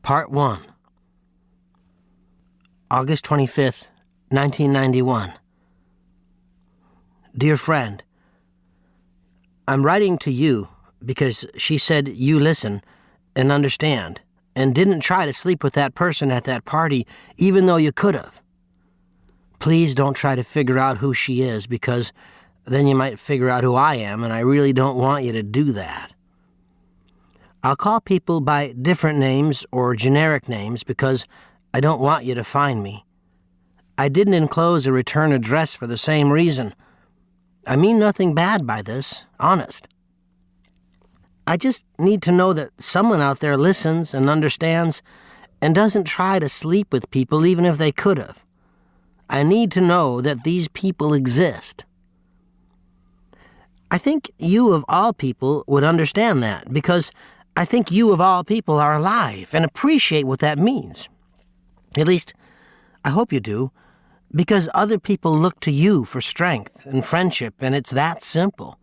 Part 1. August 25th, 1991. Dear friend, I'm writing to you because she said you listen and understand and didn't try to sleep with that person at that party even though you could have. Please don't try to figure out who she is because then you might figure out who I am, and I really don't want you to do that. I'll call people by different names or generic names because I don't want you to find me. I didn't enclose a return address for the same reason. I mean nothing bad by this, honest. I just need to know that someone out there listens and understands and doesn't try to sleep with people even if they could have. I need to know that these people exist. I think you of all people would understand that because I think you of all people are alive and appreciate what that means. At least, I hope you do, because other people look to you for strength and friendship, and it's that simple.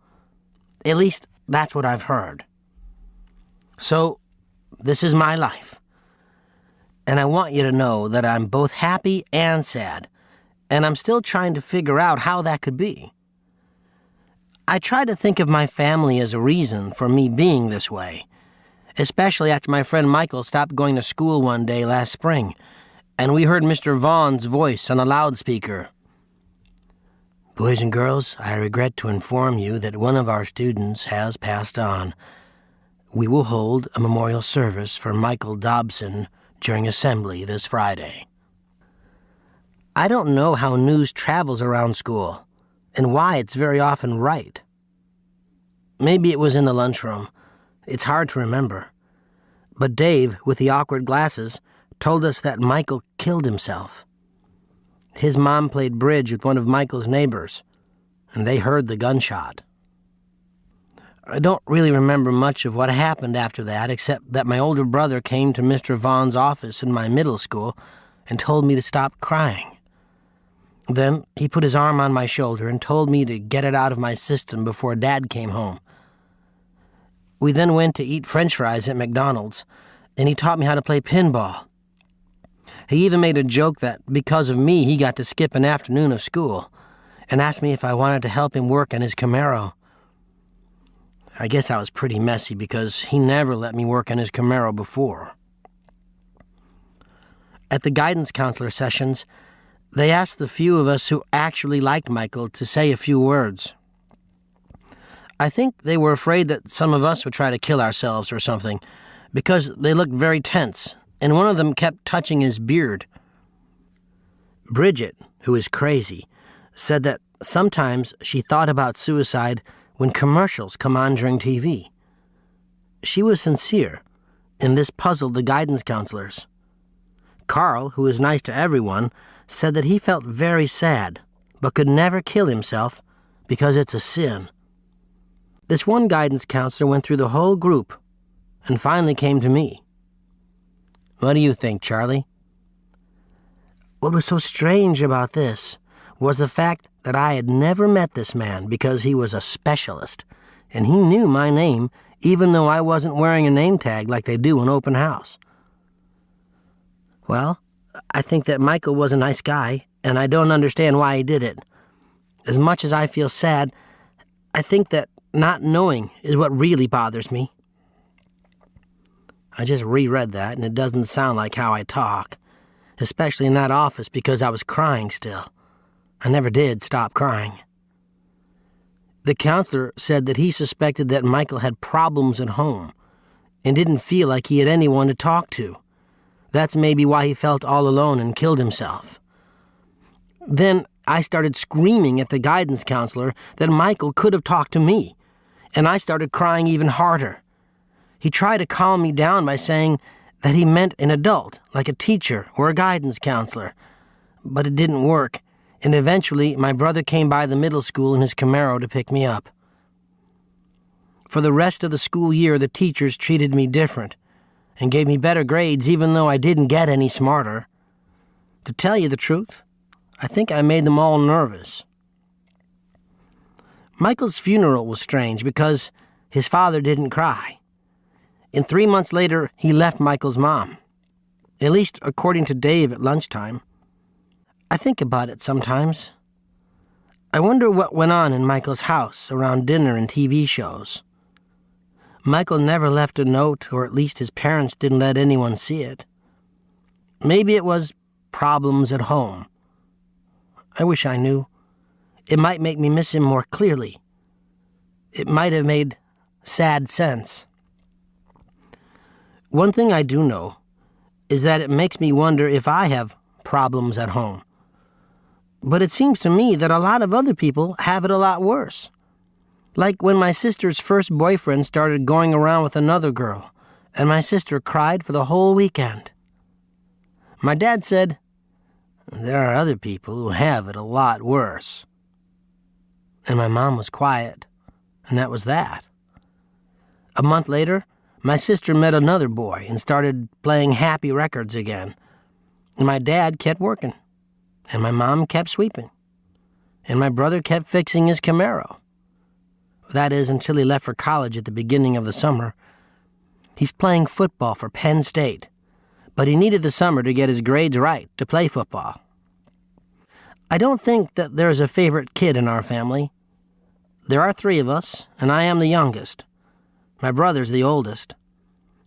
At least, that's what I've heard. So, this is my life. And I want you to know that I'm both happy and sad, and I'm still trying to figure out how that could be. I try to think of my family as a reason for me being this way, especially after my friend Michael stopped going to school one day last spring, and we heard Mr. Vaughn's voice on a loudspeaker. Boys and girls, I regret to inform you that one of our students has passed on. We will hold a memorial service for Michael Dobson during assembly this Friday. I don't know how news travels around school, and why it's very often right. Maybe it was in the lunchroom. It's hard to remember. But Dave, with the awkward glasses, told us that Michael killed himself. His mom played bridge with one of Michael's neighbors, and they heard the gunshot. I don't really remember much of what happened after that, except that my older brother came to Mr. Vaughn's office in my middle school and told me to stop crying. Then he put his arm on my shoulder and told me to get it out of my system before Dad came home. We then went to eat French fries at McDonald's, and he taught me how to play pinball. He even made a joke that because of me he got to skip an afternoon of school, and asked me if I wanted to help him work on his Camaro. I guess I was pretty messy because he never let me work on his Camaro before. At the guidance counselor sessions, they asked the few of us who actually liked Michael to say a few words. I think they were afraid that some of us would try to kill ourselves or something, because they looked very tense, and one of them kept touching his beard. Bridget, who is crazy, said that sometimes she thought about suicide when commercials come on during TV. She was sincere, and this puzzled the guidance counselors. Carl, who is nice to everyone, said that he felt very sad, but could never kill himself because it's a sin. This one guidance counselor went through the whole group and finally came to me. What do you think, Charlie? What was so strange about this was the fact that I had never met this man because he was a specialist, and he knew my name even though I wasn't wearing a name tag like they do in open house. Well, I think that Michael was a nice guy, and I don't understand why he did it. As much as I feel sad, I think that not knowing is what really bothers me. I just reread that, and it doesn't sound like how I talk, especially in that office because I was crying still. I never did stop crying. The counselor said that he suspected that Michael had problems at home and didn't feel like he had anyone to talk to. That's maybe why he felt all alone and killed himself. Then I started screaming at the guidance counselor that Michael could have talked to me, and I started crying even harder. He tried to calm me down by saying that he meant an adult, like a teacher or a guidance counselor, but it didn't work, and eventually my brother came by the middle school in his Camaro to pick me up. For the rest of the school year, the teachers treated me different and gave me better grades even though I didn't get any smarter. To tell you the truth, I think I made them all nervous. Michael's funeral was strange because his father didn't cry. And 3 months later, he left Michael's mom. at least according to Dave at lunchtime. I think about it sometimes. I wonder what went on in Michael's house around dinner and TV shows. Michael never left a note, or at least his parents didn't let anyone see it. Maybe it was problems at home. I wish I knew. It might make me miss him more clearly. It might have made sad sense. One thing I do know is that it makes me wonder if I have problems at home. But it seems to me that a lot of other people have it a lot worse. Like when my sister's first boyfriend started going around with another girl, and my sister cried for the whole weekend. My dad said, "There are other people who have it a lot worse." And my mom was quiet, and that was that. A month later, my sister met another boy and started playing happy records again. And my dad kept working, and my mom kept sweeping, and my brother kept fixing his Camaro. That is, until he left for college at the beginning of the summer. He's playing football for Penn State, but he needed the summer to get his grades right to play football. I don't think that there's a favorite kid in our family. There are 3 of us, and I am the youngest. My brother's the oldest.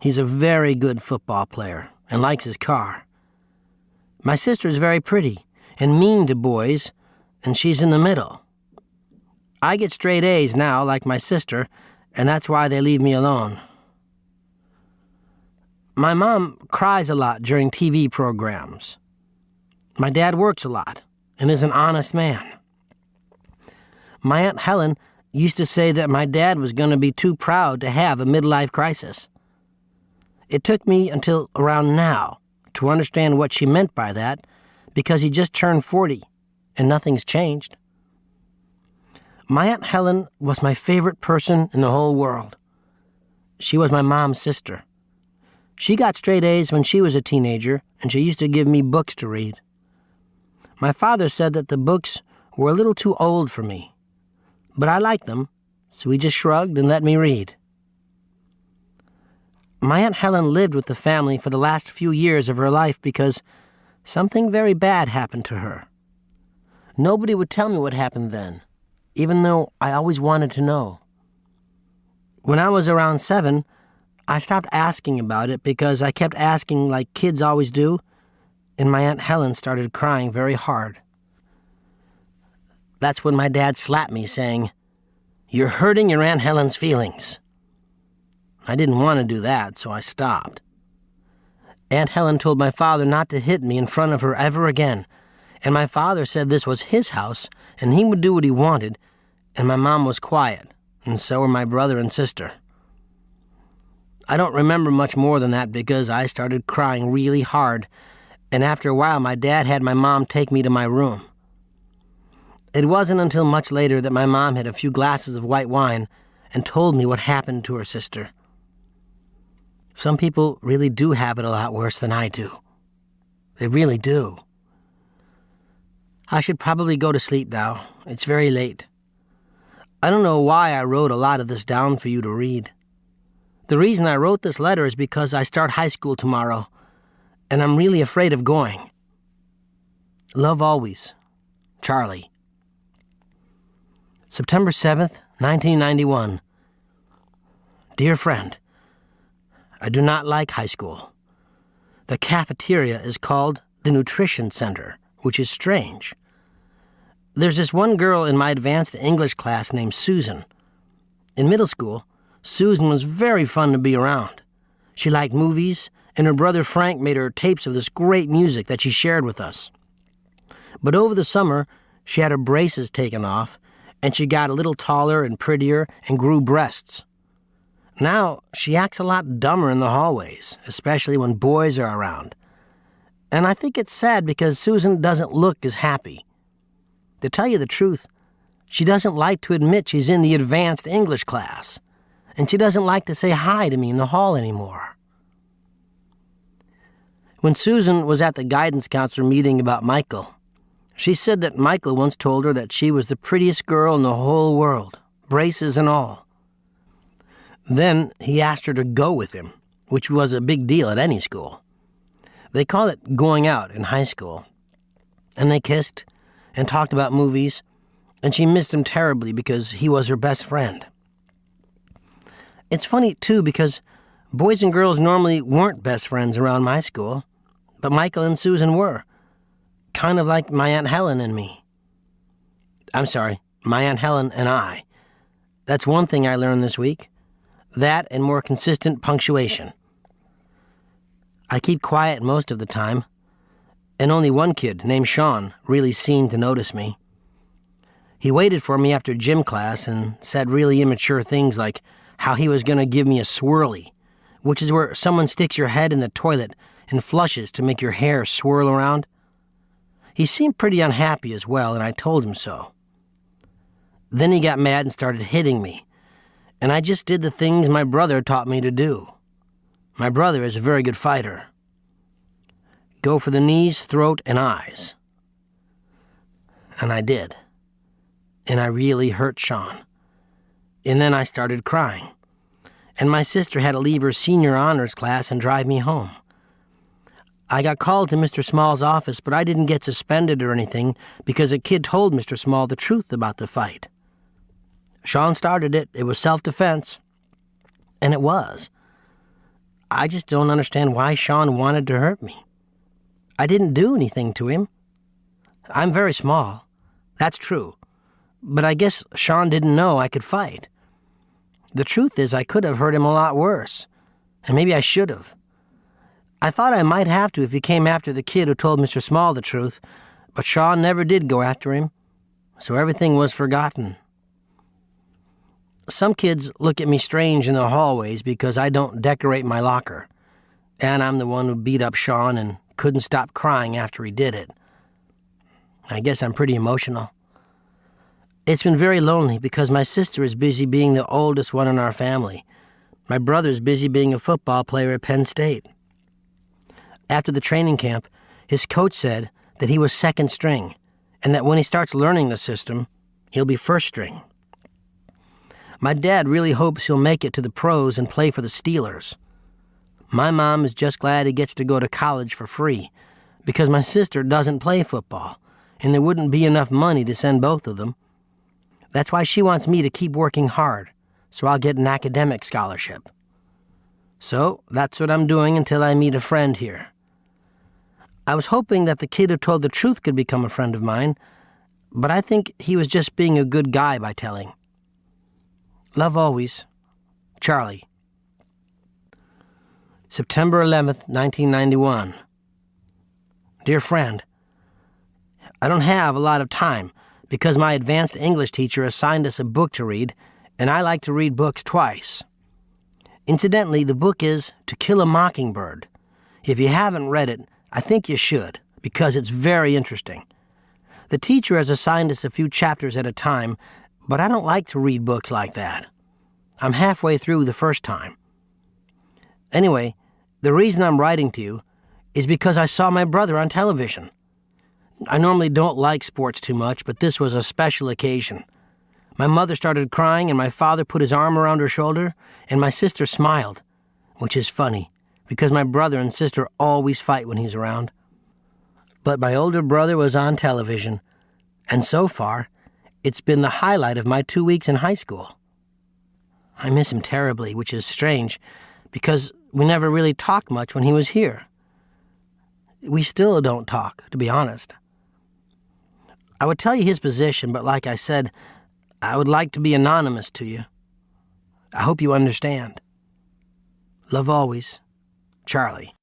He's a very good football player and likes his car. My sister's very pretty and mean to boys, and she's in the middle. I get straight A's now, like my sister, and that's why they leave me alone. My mom cries a lot during TV programs. My dad works a lot and is an honest man. My Aunt Helen used to say that my dad was going to be too proud to have a midlife crisis. It took me until around now to understand what she meant by that, because he just turned 40 and nothing's changed. My Aunt Helen was my favorite person in the whole world. She was my mom's sister. She got straight A's when she was a teenager, and she used to give me books to read. My father said that the books were a little too old for me, but I liked them, so he just shrugged and let me read. My Aunt Helen lived with the family for the last few years of her life because something very bad happened to her. Nobody would tell me what happened then, even though I always wanted to know. When I was around 7, I stopped asking about it because I kept asking like kids always do, and my Aunt Helen started crying very hard. That's when my dad slapped me, saying, "You're hurting your Aunt Helen's feelings." I didn't want to do that, so I stopped. Aunt Helen told my father not to hit me in front of her ever again, and my father said this was his house, and he would do what he wanted, and my mom was quiet, and so were my brother and sister. I don't remember much more than that because I started crying really hard, and after a while my dad had my mom take me to my room. It wasn't until much later that my mom had a few glasses of white wine and told me what happened to her sister. Some people really do have it a lot worse than I do. They really do. I should probably go to sleep now. It's very late. I don't know why I wrote a lot of this down for you to read. The reason I wrote this letter is because I start high school tomorrow, and I'm really afraid of going. Love always, Charlie. September 7th, 1991. Dear friend, I do not like high school. The cafeteria is called the Nutrition Center, which is strange. There's this one girl in my advanced English class named Susan. In middle school, Susan was very fun to be around. She liked movies, and her brother Frank made her tapes of this great music that she shared with us. But over the summer, she had her braces taken off, and she got a little taller and prettier and grew breasts. Now, she acts a lot dumber in the hallways, especially when boys are around. And I think it's sad because Susan doesn't look as happy. To tell you the truth, she doesn't like to admit she's in the advanced English class, and she doesn't like to say hi to me in the hall anymore. When Susan was at the guidance counselor meeting about Michael, she said that Michael once told her that she was the prettiest girl in the whole world, braces and all. Then he asked her to go with him, which was a big deal at any school. They call it going out in high school. And they kissed and talked about movies, and she missed him terribly because he was her best friend. It's funny, too, because boys and girls normally weren't best friends around my school, but Michael and Susan were. Kind of like my Aunt Helen and me. I'm sorry, my Aunt Helen and I. That's one thing I learned this week. That and more consistent punctuation. I keep quiet most of the time, and only one kid, named Sean, really seemed to notice me. He waited for me after gym class and said really immature things like how he was going to give me a swirly, which is where someone sticks your head in the toilet and flushes to make your hair swirl around. He seemed pretty unhappy as well, and I told him so. Then he got mad and started hitting me, and I just did the things my brother taught me to do. My brother is a very good fighter. Go for the knees, throat, and eyes. And I did. And I really hurt Sean. And then I started crying. And my sister had to leave her senior honors class and drive me home. I got called to Mr. Small's office, but I didn't get suspended or anything because a kid told Mr. Small the truth about the fight. Sean started it. It was self-defense. And it was. I just don't understand why Sean wanted to hurt me. I didn't do anything to him. I'm very small. That's true. But I guess Sean didn't know I could fight. The truth is I could have hurt him a lot worse. And maybe I should have. I thought I might have to if he came after the kid who told Mr. Small the truth, but Sean never did go after him. So everything was forgotten. Some kids look at me strange in the hallways because I don't decorate my locker. And I'm the one who beat up Sean and couldn't stop crying after he did it. I guess I'm pretty emotional. It's been very lonely because my sister is busy being the oldest one in our family. My brother's busy being a football player at Penn State. After the training camp, his coach said that he was second string and that when he starts learning the system, he'll be first string. My dad really hopes he'll make it to the pros and play for the Steelers. My mom is just glad he gets to go to college for free because my sister doesn't play football, and there wouldn't be enough money to send both of them. That's why she wants me to keep working hard, so I'll get an academic scholarship. So that's what I'm doing until I meet a friend here. I was hoping that the kid who told the truth could become a friend of mine, but I think he was just being a good guy by telling. Love always, Charlie. September 11th, 1991. Dear friend, I don't have a lot of time because my advanced English teacher assigned us a book to read, and I like to read books twice. Incidentally, the book is To Kill a Mockingbird. If you haven't read it, I think you should, because it's very interesting. The teacher has assigned us a few chapters at a time, but I don't like to read books like that. I'm halfway through the first time. Anyway, the reason I'm writing to you is because I saw my brother on television. I normally don't like sports too much, but this was a special occasion. My mother started crying, and my father put his arm around her shoulder, and my sister smiled, which is funny, because my brother and sister always fight when he's around. But my older brother was on television, and so far, it's been the highlight of my 2 weeks in high school. I miss him terribly, which is strange, because we never really talked much when he was here. We still don't talk, to be honest. I would tell you his position, but like I said, I would like to be anonymous to you. I hope you understand. Love always, Charlie.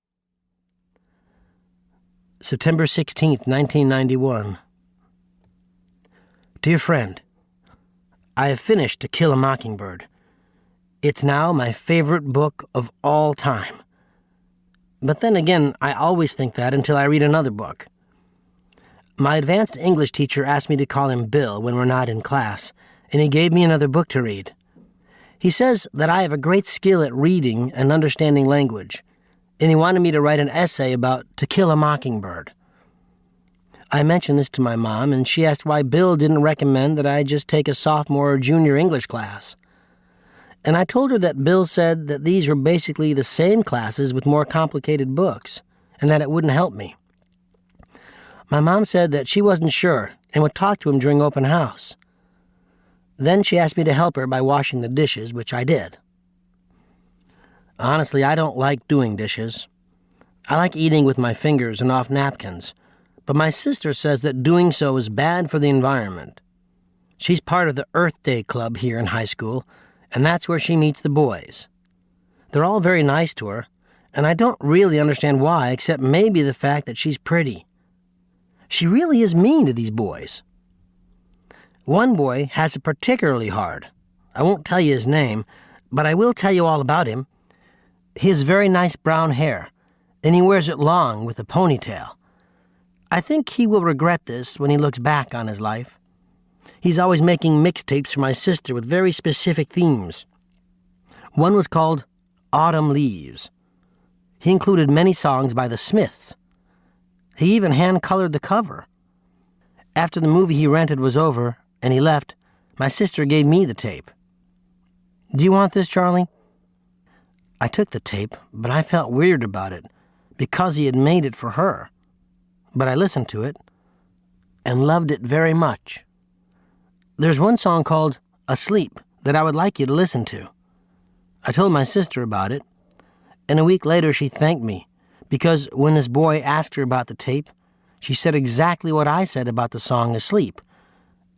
September 16th, 1991. Dear friend, I have finished To Kill a Mockingbird. It's now my favorite book of all time. But then again, I always think that until I read another book. My advanced English teacher asked me to call him Bill when we're not in class, and he gave me another book to read. He says that I have a great skill at reading and understanding language, and he wanted me to write an essay about To Kill a Mockingbird. I mentioned this to my mom, and she asked why Bill didn't recommend that I just take a sophomore or junior English class. And I told her that Bill said that these were basically the same classes with more complicated books, and that it wouldn't help me. My mom said that she wasn't sure and would talk to him during open house. Then she asked me to help her by washing the dishes, which I did. Honestly, I don't like doing dishes. I like eating with my fingers and off napkins, but my sister says that doing so is bad for the environment. She's part of the Earth Day Club here in high school, and that's where she meets the boys. They're all very nice to her, and I don't really understand why, except maybe the fact that she's pretty. She really is mean to these boys. One boy has it particularly hard. I won't tell you his name, but I will tell you all about him. He has very nice brown hair, and he wears it long with a ponytail. I think he will regret this when he looks back on his life. He's always making mixtapes for my sister with very specific themes. One was called Autumn Leaves. He included many songs by the Smiths. He even hand-colored the cover. After the movie he rented was over and he left, my sister gave me the tape. Do you want this, Charlie? I took the tape, but I felt weird about it because he had made it for her. But I listened to it and loved it very much. There's one song called Asleep that I would like you to listen to. I told my sister about it, and a week later she thanked me because when this boy asked her about the tape, she said exactly what I said about the song Asleep,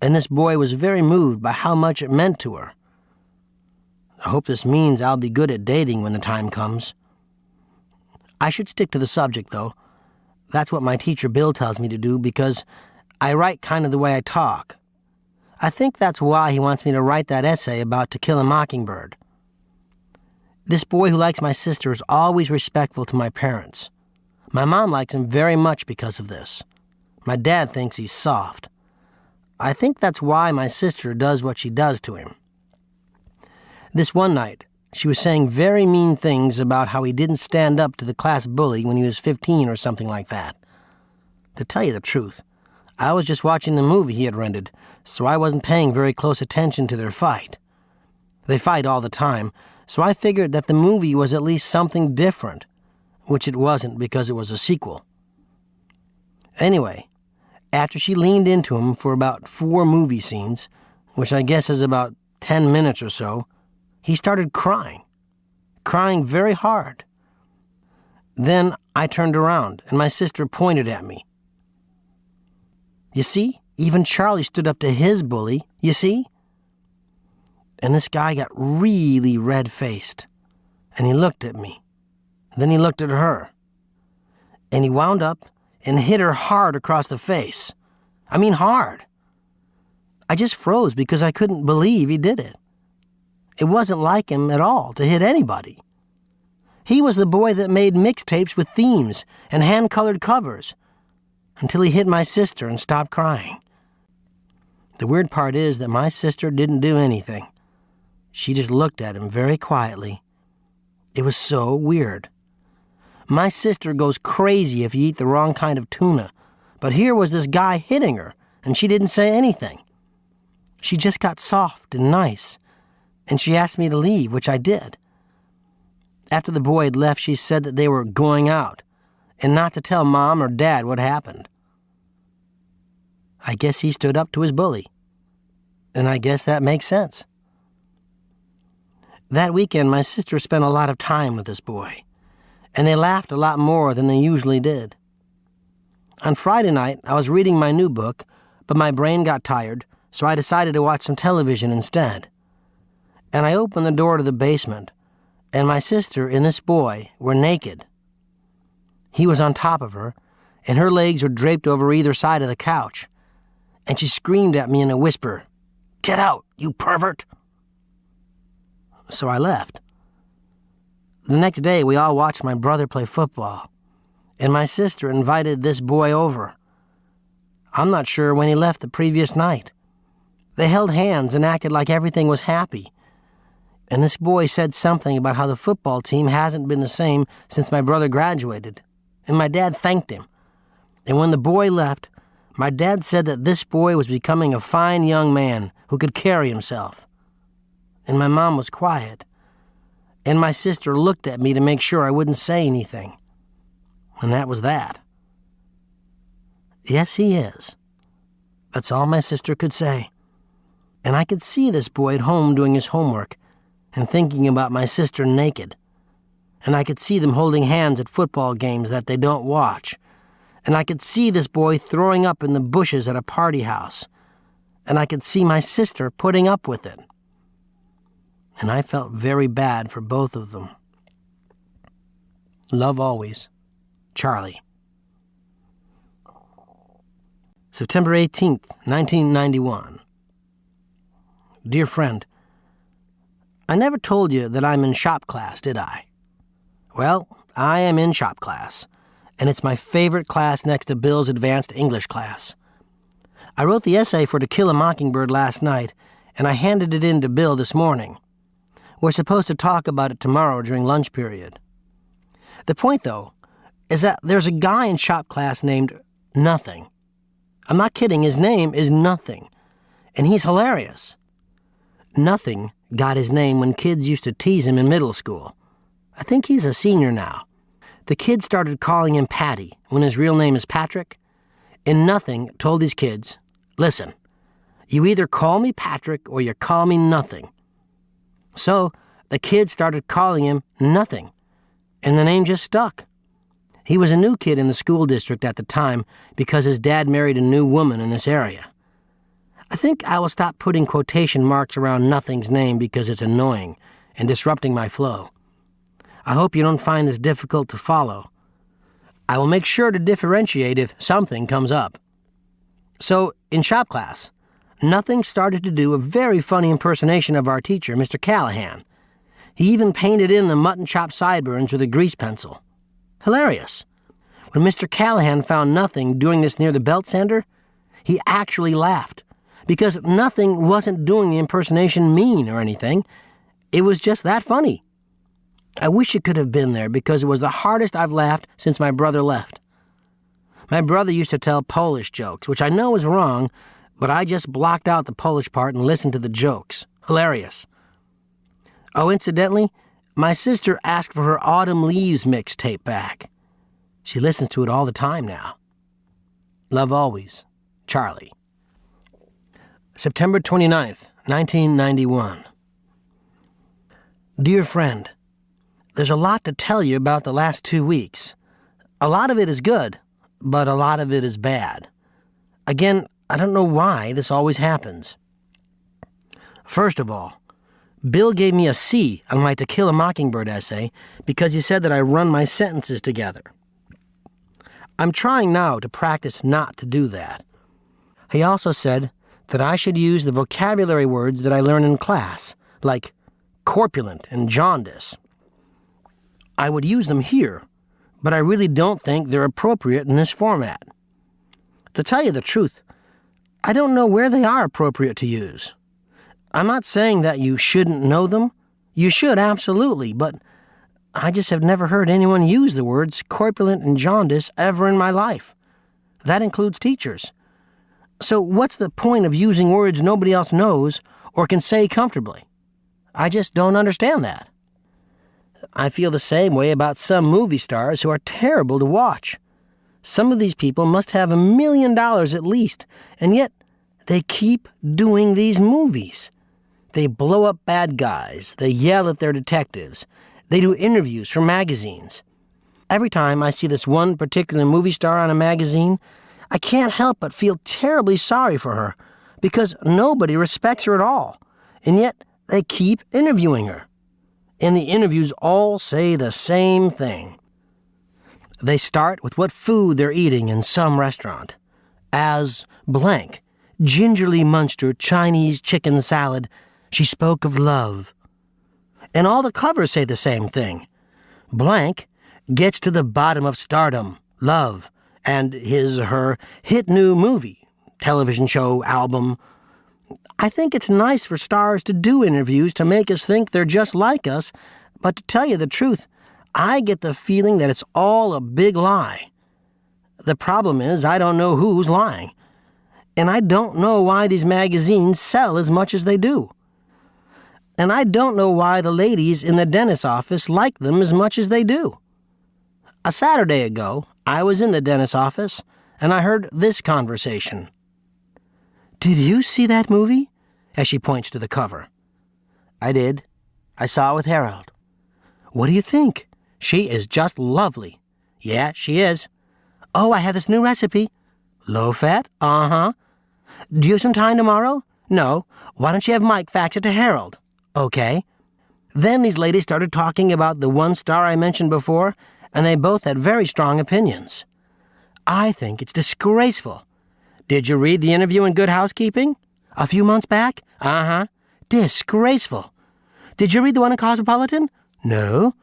and this boy was very moved by how much it meant to her. I hope this means I'll be good at dating when the time comes. I should stick to the subject, though. That's what my teacher Bill tells me to do because I write kind of the way I talk. I think that's why he wants me to write that essay about To Kill a Mockingbird. This boy who likes my sister is always respectful to my parents. My mom likes him very much because of this. My dad thinks he's soft. I think that's why my sister does what she does to him. This one night, she was saying very mean things about how he didn't stand up to the class bully when he was 15 or something like that. To tell you the truth, I was just watching the movie he had rented, so I wasn't paying very close attention to their fight. They fight all the time, so I figured that the movie was at least something different, which it wasn't because it was a sequel. Anyway, after she leaned into him for about 4 movie scenes, which I guess is about 10 minutes or so, he started crying very hard. Then I turned around, and my sister pointed at me. You see, even Charlie stood up to his bully, you see? And this guy got really red-faced, and he looked at me. Then he looked at her, and he wound up and hit her hard across the face. I mean hard. I just froze because I couldn't believe he did it. It wasn't like him at all to hit anybody. He was the boy that made mixtapes with themes and hand-colored covers until he hit my sister and stopped crying. The weird part is that my sister didn't do anything. She just looked at him very quietly. It was so weird. My sister goes crazy if you eat the wrong kind of tuna, but here was this guy hitting her, and she didn't say anything. She just got soft and nice, and she asked me to leave, which I did. After the boy had left, she said that they were going out, and not to tell Mom or Dad what happened. I guess he stood up to his bully, and I guess that makes sense. That weekend, my sister spent a lot of time with this boy, and they laughed a lot more than they usually did. On Friday night, I was reading my new book, but my brain got tired, so I decided to watch some television instead. And I opened the door to the basement, and my sister and this boy were naked. He was on top of her, and her legs were draped over either side of the couch, and she screamed at me in a whisper, "Get out, you pervert!" So I left. The next day, we all watched my brother play football, and my sister invited this boy over. I'm not sure when he left the previous night. They held hands and acted like everything was happy. And this boy said something about how the football team hasn't been the same since my brother graduated, and my dad thanked him. And when the boy left, my dad said that this boy was becoming a fine young man who could carry himself. And my mom was quiet, and my sister looked at me to make sure I wouldn't say anything. and that was that. Yes, he is. That's all my sister could say. And I could see this boy at home doing his homework and thinking about my sister naked. And I could see them holding hands at football games that they don't watch. And I could see this boy throwing up in the bushes at a party house. And I could see my sister putting up with it. And I felt very bad for both of them. Love always, Charlie. September 18th, 1991. Dear friend, I never told you that I'm in shop class, did I? Well, I am in shop class, and it's my favorite class next to Bill's advanced English class. I wrote the essay for To Kill a Mockingbird last night, and I handed it in to Bill this morning. We're supposed to talk about it tomorrow during lunch period. The point, though, is that there's a guy in shop class named Nothing. I'm not kidding, his name is Nothing, and he's hilarious. Nothing got his name when kids used to tease him in middle school. I think he's a senior now. The kids started calling him Patty when his real name is Patrick, and Nothing told his kids, listen, you either call me Patrick or you call me Nothing. So the kids started calling him Nothing, and the name just stuck. He was a new kid in the school district at the time because his dad married a new woman in this area. I think I will stop putting quotation marks around Nothing's name because it's annoying and disrupting my flow. I hope you don't find this difficult to follow. I will make sure to differentiate if something comes up. So, in shop class, Nothing started to do a very funny impersonation of our teacher, Mr. Callahan. He even painted in the mutton chop sideburns with a grease pencil. Hilarious. When Mr. Callahan found Nothing doing this near the belt sander, he actually laughed, because Nothing wasn't doing the impersonation mean or anything. It was just that funny. I wish it could have been there because it was the hardest I've laughed since my brother left. My brother used to tell Polish jokes, which I know is wrong, but I just blocked out the Polish part and listened to the jokes. Hilarious. Oh, incidentally, my sister asked for her Autumn Leaves mixtape back. She listens to it all the time now. Love always, Charlie. September 29th, 1991. Dear friend, there's a lot to tell you about the last 2 weeks. A lot of it is good, but a lot of it is bad. Again, I don't know why this always happens. First of all, Bill gave me a C on my To Kill a Mockingbird essay because he said that I run my sentences together. I'm trying now to practice not to do that. He also said that I should use the vocabulary words that I learn in class, like corpulent and jaundice. I would use them here, but I really don't think they're appropriate in this format. To tell you the truth, I don't know where they are appropriate to use. I'm not saying that you shouldn't know them. You should, absolutely, but I just have never heard anyone use the words corpulent and jaundice ever in my life. That includes teachers. So what's the point of using words nobody else knows or can say comfortably? I just don't understand that. I feel the same way about some movie stars who are terrible to watch. Some of these people must have $1 million at least, and yet they keep doing these movies. They blow up bad guys. They yell at their detectives. They do interviews for magazines. Every time I see this one particular movie star on a magazine, I can't help but feel terribly sorry for her because nobody respects her at all, and yet they keep interviewing her. And the interviews all say the same thing. They start with what food they're eating in some restaurant. As blank, gingerly munched her Chinese chicken salad, she spoke of love. And all the covers say the same thing. Blank gets to the bottom of stardom, love, and his or her hit new movie, television show, album. I think it's nice for stars to do interviews to make us think they're just like us, but to tell you the truth, I get the feeling that it's all a big lie. The problem is I don't know who's lying, and I don't know why these magazines sell as much as they do. And I don't know why the ladies in the dentist's office like them as much as they do. A Saturday ago, I was in the dentist's office, and I heard this conversation. "Did you see that movie?" as she points to the cover. "I did. I saw it with Harold." "What do you think?" "She is just lovely." "Yeah, she is." "Oh, I have this new recipe." "Low fat?" "Uh-huh." "Do you have some time tomorrow?" "No." "Why don't you have Mike fax it to Harold?" "Okay." Then these ladies started talking about the one star I mentioned before, and they both had very strong opinions. "I think it's disgraceful." "Did you read the interview in Good Housekeeping?" "A few months back?" "Uh-huh." "Disgraceful." "Did you read the one in Cosmopolitan?" "No."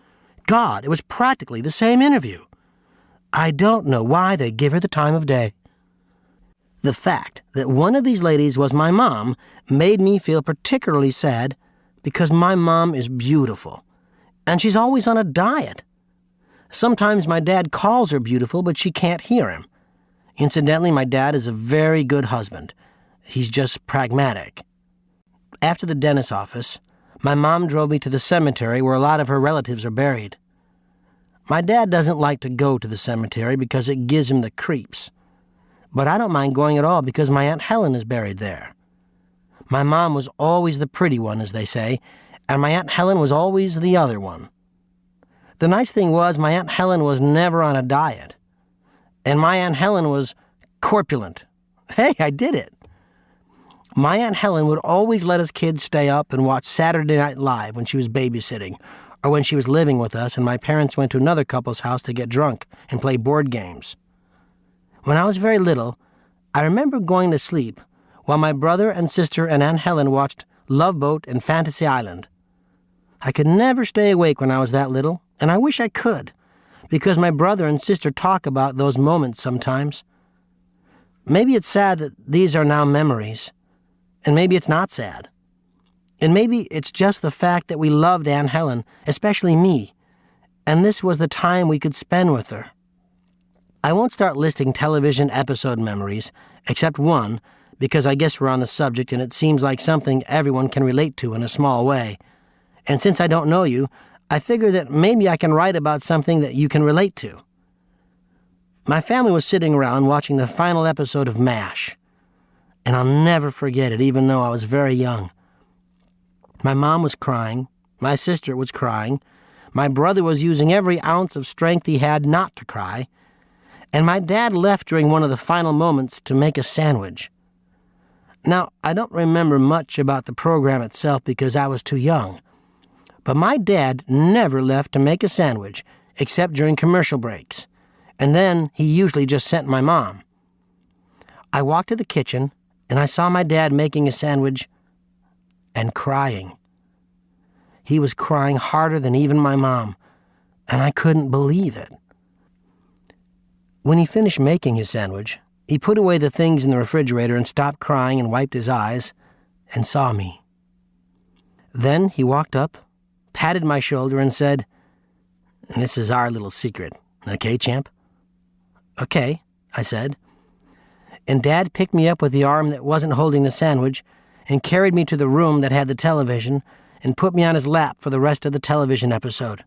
"God, it was practically the same interview." I don't know why they give her the time of day. The fact that one of these ladies was my mom made me feel particularly sad because my mom is beautiful, and she's always on a diet. Sometimes my dad calls her beautiful, but she can't hear him. Incidentally, my dad is a very good husband. He's just pragmatic. After the dentist's office, my mom drove me to the cemetery where a lot of her relatives are buried. My dad doesn't like to go to the cemetery because it gives him the creeps. But I don't mind going at all because my Aunt Helen is buried there. My mom was always the pretty one, as they say, and my Aunt Helen was always the other one. The nice thing was my Aunt Helen was never on a diet. And my Aunt Helen was corpulent. Hey, I did it. My Aunt Helen would always let us kids stay up and watch Saturday Night Live when she was babysitting, or when she was living with us and my parents went to another couple's house to get drunk and play board games. When I was very little, I remember going to sleep while my brother and sister and Aunt Helen watched Love Boat and Fantasy Island. I could never stay awake when I was that little, and I wish I could, because my brother and sister talk about those moments sometimes. Maybe it's sad that these are now memories, and maybe it's not sad. And maybe it's just the fact that we loved Aunt Helen, especially me, and this was the time we could spend with her. I won't start listing television episode memories, except one, because I guess we're on the subject and it seems like something everyone can relate to in a small way. And since I don't know you, I figure that maybe I can write about something that you can relate to. My family was sitting around watching the final episode of MASH, and I'll never forget it, even though I was very young. My mom was crying, my sister was crying, my brother was using every ounce of strength he had not to cry, and my dad left during one of the final moments to make a sandwich. Now, I don't remember much about the program itself because I was too young, but my dad never left to make a sandwich except during commercial breaks, and then he usually just sent my mom. I walked to the kitchen, and I saw my dad making a sandwich and crying. He was crying harder than even my mom, and I couldn't believe it. When he finished making his sandwich, he put away the things in the refrigerator and stopped crying and wiped his eyes and saw me. Then he walked up, patted my shoulder and said, "This is our little secret, okay, champ?" "Okay," I said. And Dad picked me up with the arm that wasn't holding the sandwich and carried me to the room that had the television and put me on his lap for the rest of the television episode.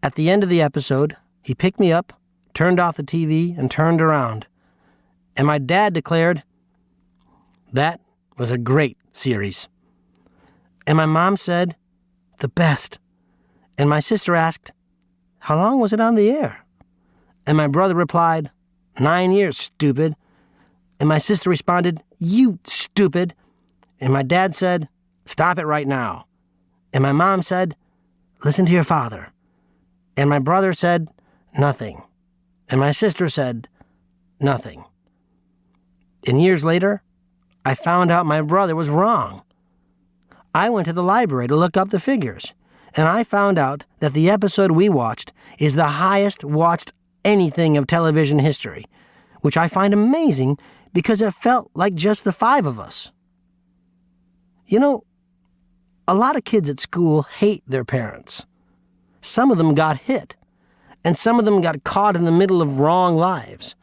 At the end of the episode, he picked me up, turned off the TV, and turned around. And my dad declared, "That was a great series." And my mom said, "The best." And my sister asked, "How long was it on the air?" And my brother replied, 9 years, stupid. And my sister responded, "You stupid." And my dad said, "Stop it right now." And my mom said, "Listen to your father." And my brother said, "Nothing." And my sister said, "Nothing." And years later, I found out my brother was wrong. I went to the library to look up the figures, and I found out that the episode we watched is the highest watched anything of television history, which I find amazing because it felt like just the 5 of us. You know, a lot of kids at school hate their parents. Some of them got hit, and some of them got caught in the middle of wrong lives.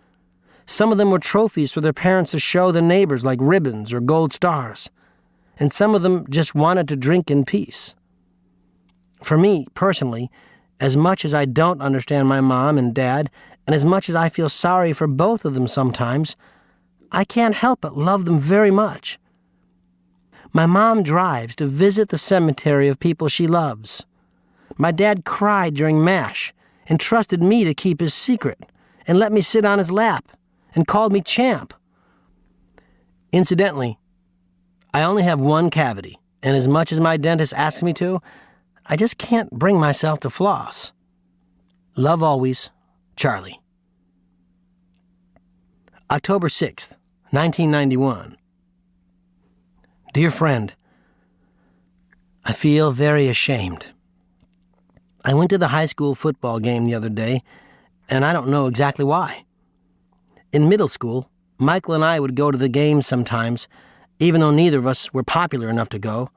Some of them were trophies for their parents to show the neighbors like ribbons or gold stars, and some of them just wanted to drink in peace. For me, personally, as much as I don't understand my mom and dad, and as much as I feel sorry for both of them sometimes, I can't help but love them very much. My mom drives to visit the cemetery of people she loves. My dad cried during MASH and trusted me to keep his secret and let me sit on his lap and called me champ. Incidentally, I only have one cavity, and as much as my dentist asks me to, I just can't bring myself to floss. Love always, Charlie. October 6th, 1991. Dear friend, I feel very ashamed. I went to the high school football game the other day, and I don't know exactly why. In middle school, Michael and I would go to the games sometimes, even though neither of us were popular enough to go.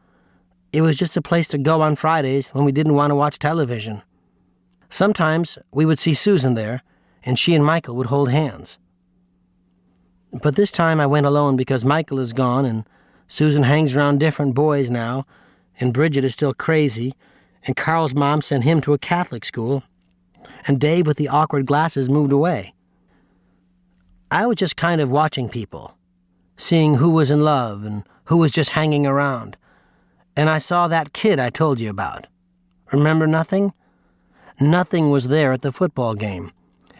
It was just a place to go on Fridays when we didn't want to watch television. Sometimes we would see Susan there, and she and Michael would hold hands. But this time I went alone because Michael is gone, and Susan hangs around different boys now, and Bridget is still crazy, and Carl's mom sent him to a Catholic school, and Dave with the awkward glasses moved away. I was just kind of watching people, seeing who was in love and who was just hanging around. And I saw that kid I told you about. Remember Nothing? Nothing was there at the football game,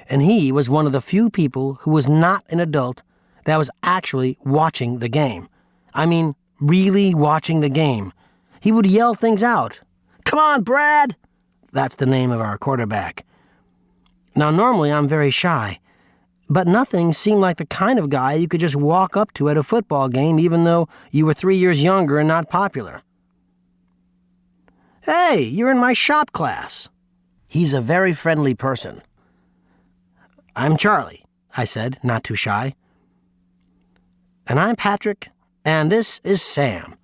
and he was one of the few people who was not an adult that was actually watching the game. I mean, really watching the game. He would yell things out. "Come on, Brad!" That's the name of our quarterback. Now, normally I'm very shy, but Nothing seemed like the kind of guy you could just walk up to at a football game even though you were 3 years younger and not popular. "Hey, you're in my shop class." He's a very friendly person. "I'm Charlie," I said, not too shy. "And I'm Patrick, and this is Sam."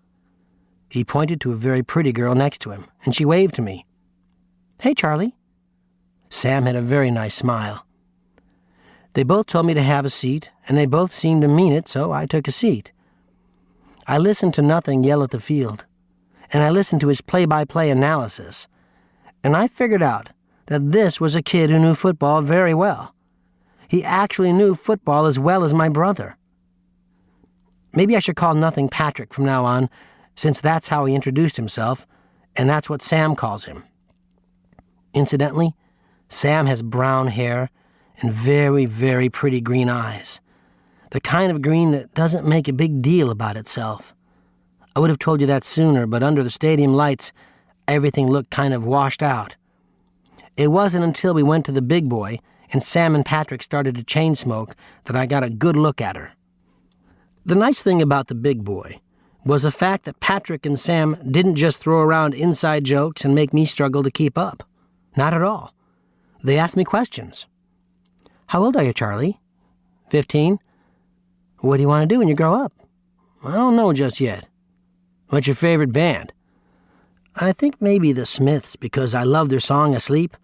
He pointed to a very pretty girl next to him, and she waved to me. "Hey, Charlie." Sam had a very nice smile. They both told me to have a seat, and they both seemed to mean it, so I took a seat. I listened to Nothing yell at the field, and I listened to his play-by-play analysis, and I figured out that this was a kid who knew football very well. He actually knew football as well as my brother. Maybe I should call Nothing Patrick from now on, since that's how he introduced himself, and that's what Sam calls him. Incidentally, Sam has brown hair and very, very pretty green eyes. The kind of green that doesn't make a big deal about itself. I would have told you that sooner, but under the stadium lights, everything looked kind of washed out. It wasn't until we went to the Big Boy and Sam and Patrick started to chain smoke that I got a good look at her. The nice thing about the Big Boy was the fact that Patrick and Sam didn't just throw around inside jokes and make me struggle to keep up. Not at all. They asked me questions. "How old are you, Charlie?" 15. "What do you want to do when you grow up?" "I don't know just yet." "What's your favorite band?" "I think maybe the Smiths because I love their song Asleep,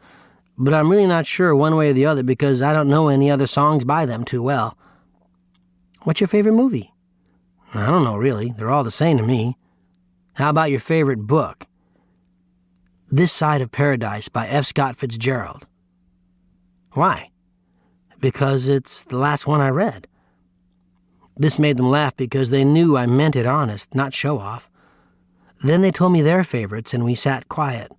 but I'm really not sure one way or the other because I don't know any other songs by them too well." "What's your favorite movie?" "I don't know really. They're all the same to me." "How about your favorite book?" "This Side of Paradise by F. Scott Fitzgerald." "Why?" "Because it's the last one I read." This made them laugh because they knew I meant it honest, not show off. Then they told me their favorites, and we sat quiet.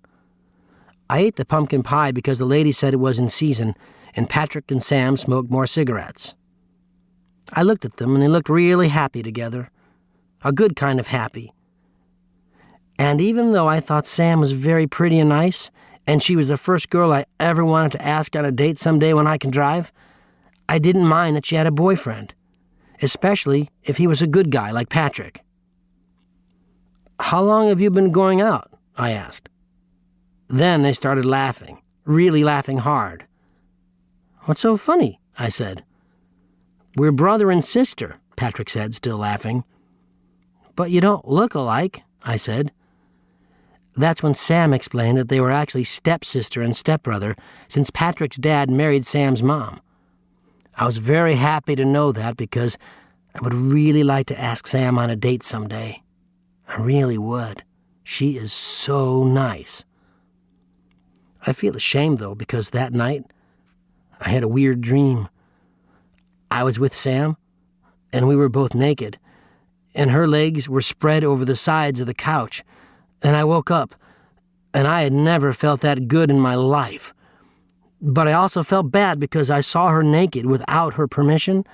I ate the pumpkin pie because the lady said it was in season, and Patrick and Sam smoked more cigarettes. I looked at them, and they looked really happy together. A good kind of happy. And even though I thought Sam was very pretty and nice, and she was the first girl I ever wanted to ask on a date someday when I can drive, I didn't mind that she had a boyfriend, especially if he was a good guy like Patrick. "How long have you been going out?" I asked. Then they started laughing, really laughing hard. "What's so funny?" I said. "We're brother and sister," Patrick said, still laughing. "But you don't look alike," I said. That's when Sam explained that they were actually stepsister and stepbrother since Patrick's dad married Sam's mom. I was very happy to know that because I would really like to ask Sam on a date someday. I really would. She is so nice. I feel ashamed, though, because that night I had a weird dream. I was with Sam, and we were both naked, and her legs were spread over the sides of the couch, and I woke up, and I had never felt that good in my life. But I also felt bad because I saw her naked without her permission.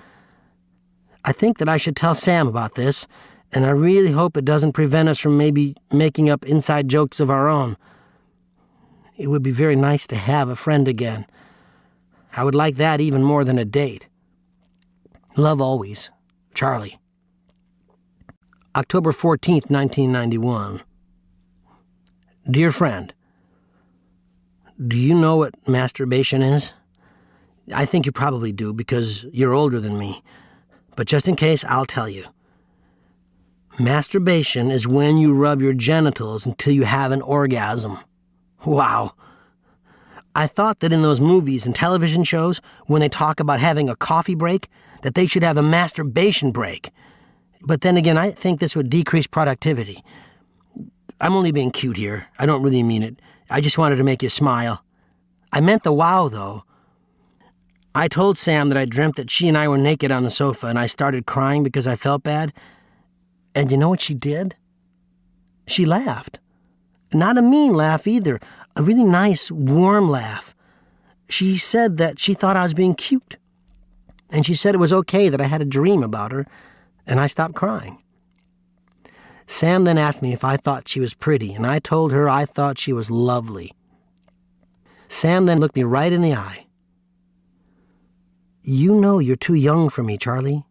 I think that I should tell Sam about this, and I really hope it doesn't prevent us from maybe making up inside jokes of our own. It would be very nice to have a friend again. I would like that even more than a date. Love always, Charlie. October 14th, 1991. Dear friend, do you know what masturbation is? I think you probably do because you're older than me. But just in case, I'll tell you. Masturbation is when you rub your genitals until you have an orgasm. Wow. I thought that in those movies and television shows, when they talk about having a coffee break, that they should have a masturbation break. But then again, I think this would decrease productivity. I'm only being cute here. I don't really mean it. I just wanted to make you smile. I meant the wow, though. I told Sam that I dreamt that she and I were naked on the sofa, and I started crying because I felt bad. And you know what she did? She laughed. Not a mean laugh either. A really nice, warm laugh. She said that she thought I was being cute. And she said it was okay that I had a dream about her, and I stopped crying. Sam then asked me if I thought she was pretty, and I told her I thought she was lovely. Sam then looked me right in the eye. You know you're too young for me, Charlie.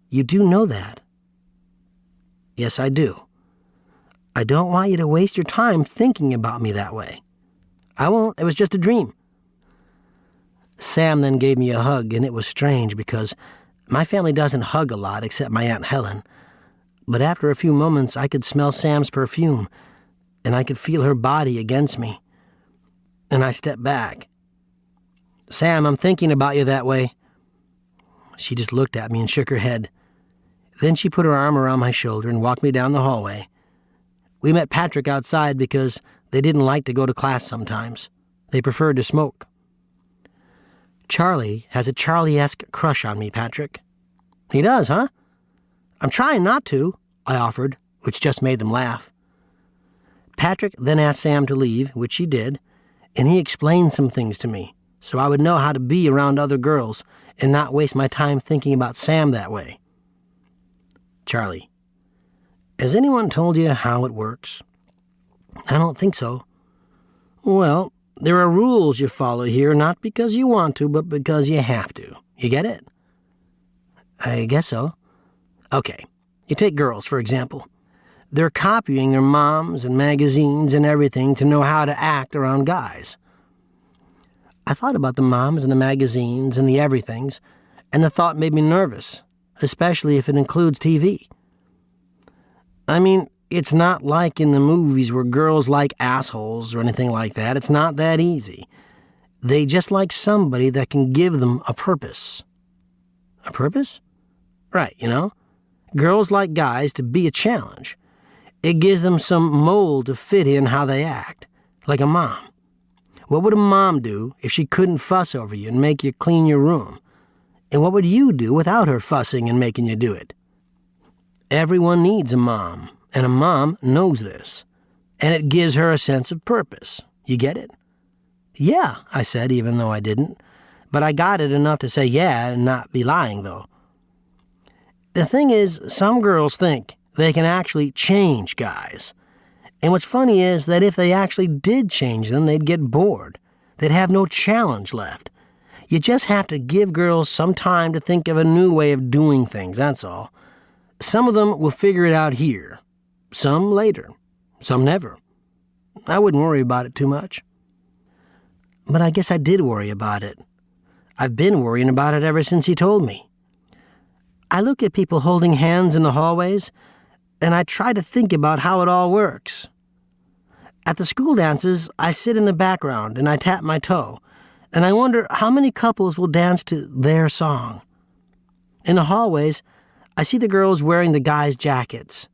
You do know that. Yes, I do. I don't want you to waste your time thinking about me that way. I won't. It was just a dream. Sam then gave me a hug, and it was strange because my family doesn't hug a lot except my Aunt Helen. But after a few moments, I could smell Sam's perfume, and I could feel her body against me. And I stepped back. Sam, I'm thinking about you that way. She just looked at me and shook her head. Then she put her arm around my shoulder and walked me down the hallway. We met Patrick outside because they didn't like to go to class sometimes. They preferred to smoke. Charlie has a Charlie-esque crush on me, Patrick. He does, huh? I'm trying not to, I offered, which just made them laugh. Patrick then asked Sam to leave, which he did, and he explained some things to me, so I would know how to be around other girls and not waste my time thinking about Sam that way. Charlie, has anyone told you how it works? I don't think so. Well, there are rules you follow here, not because you want to, but because you have to. You get it? I guess so. Okay, you take girls, for example. They're copying their moms and magazines and everything to know how to act around guys. I thought about the moms and the magazines and the everythings, and the thought made me nervous, especially if it includes TV. I mean, it's not like in the movies where girls like assholes or anything like that. It's not that easy. They just like somebody that can give them a purpose. A purpose? Right, you know? Girls like guys to be a challenge. It gives them some mold to fit in how they act, like a mom. What would a mom do if she couldn't fuss over you and make you clean your room? And what would you do without her fussing and making you do it? Everyone needs a mom, and a mom knows this, and it gives her a sense of purpose. You get it? Yeah, I said, even though I didn't. But I got it enough to say yeah and not be lying, though. The thing is, some girls think they can actually change guys. And what's funny is that if they actually did change them, they'd get bored. They'd have no challenge left. You just have to give girls some time to think of a new way of doing things, that's all. Some of them will figure it out here. Some later. Some never. I wouldn't worry about it too much. But I guess I did worry about it. I've been worrying about it ever since he told me. I look at people holding hands in the hallways, and I try to think about how it all works. At the school dances, I sit in the background and I tap my toe, and I wonder how many couples will dance to their song. In the hallways, I see the girls wearing the guys' jackets,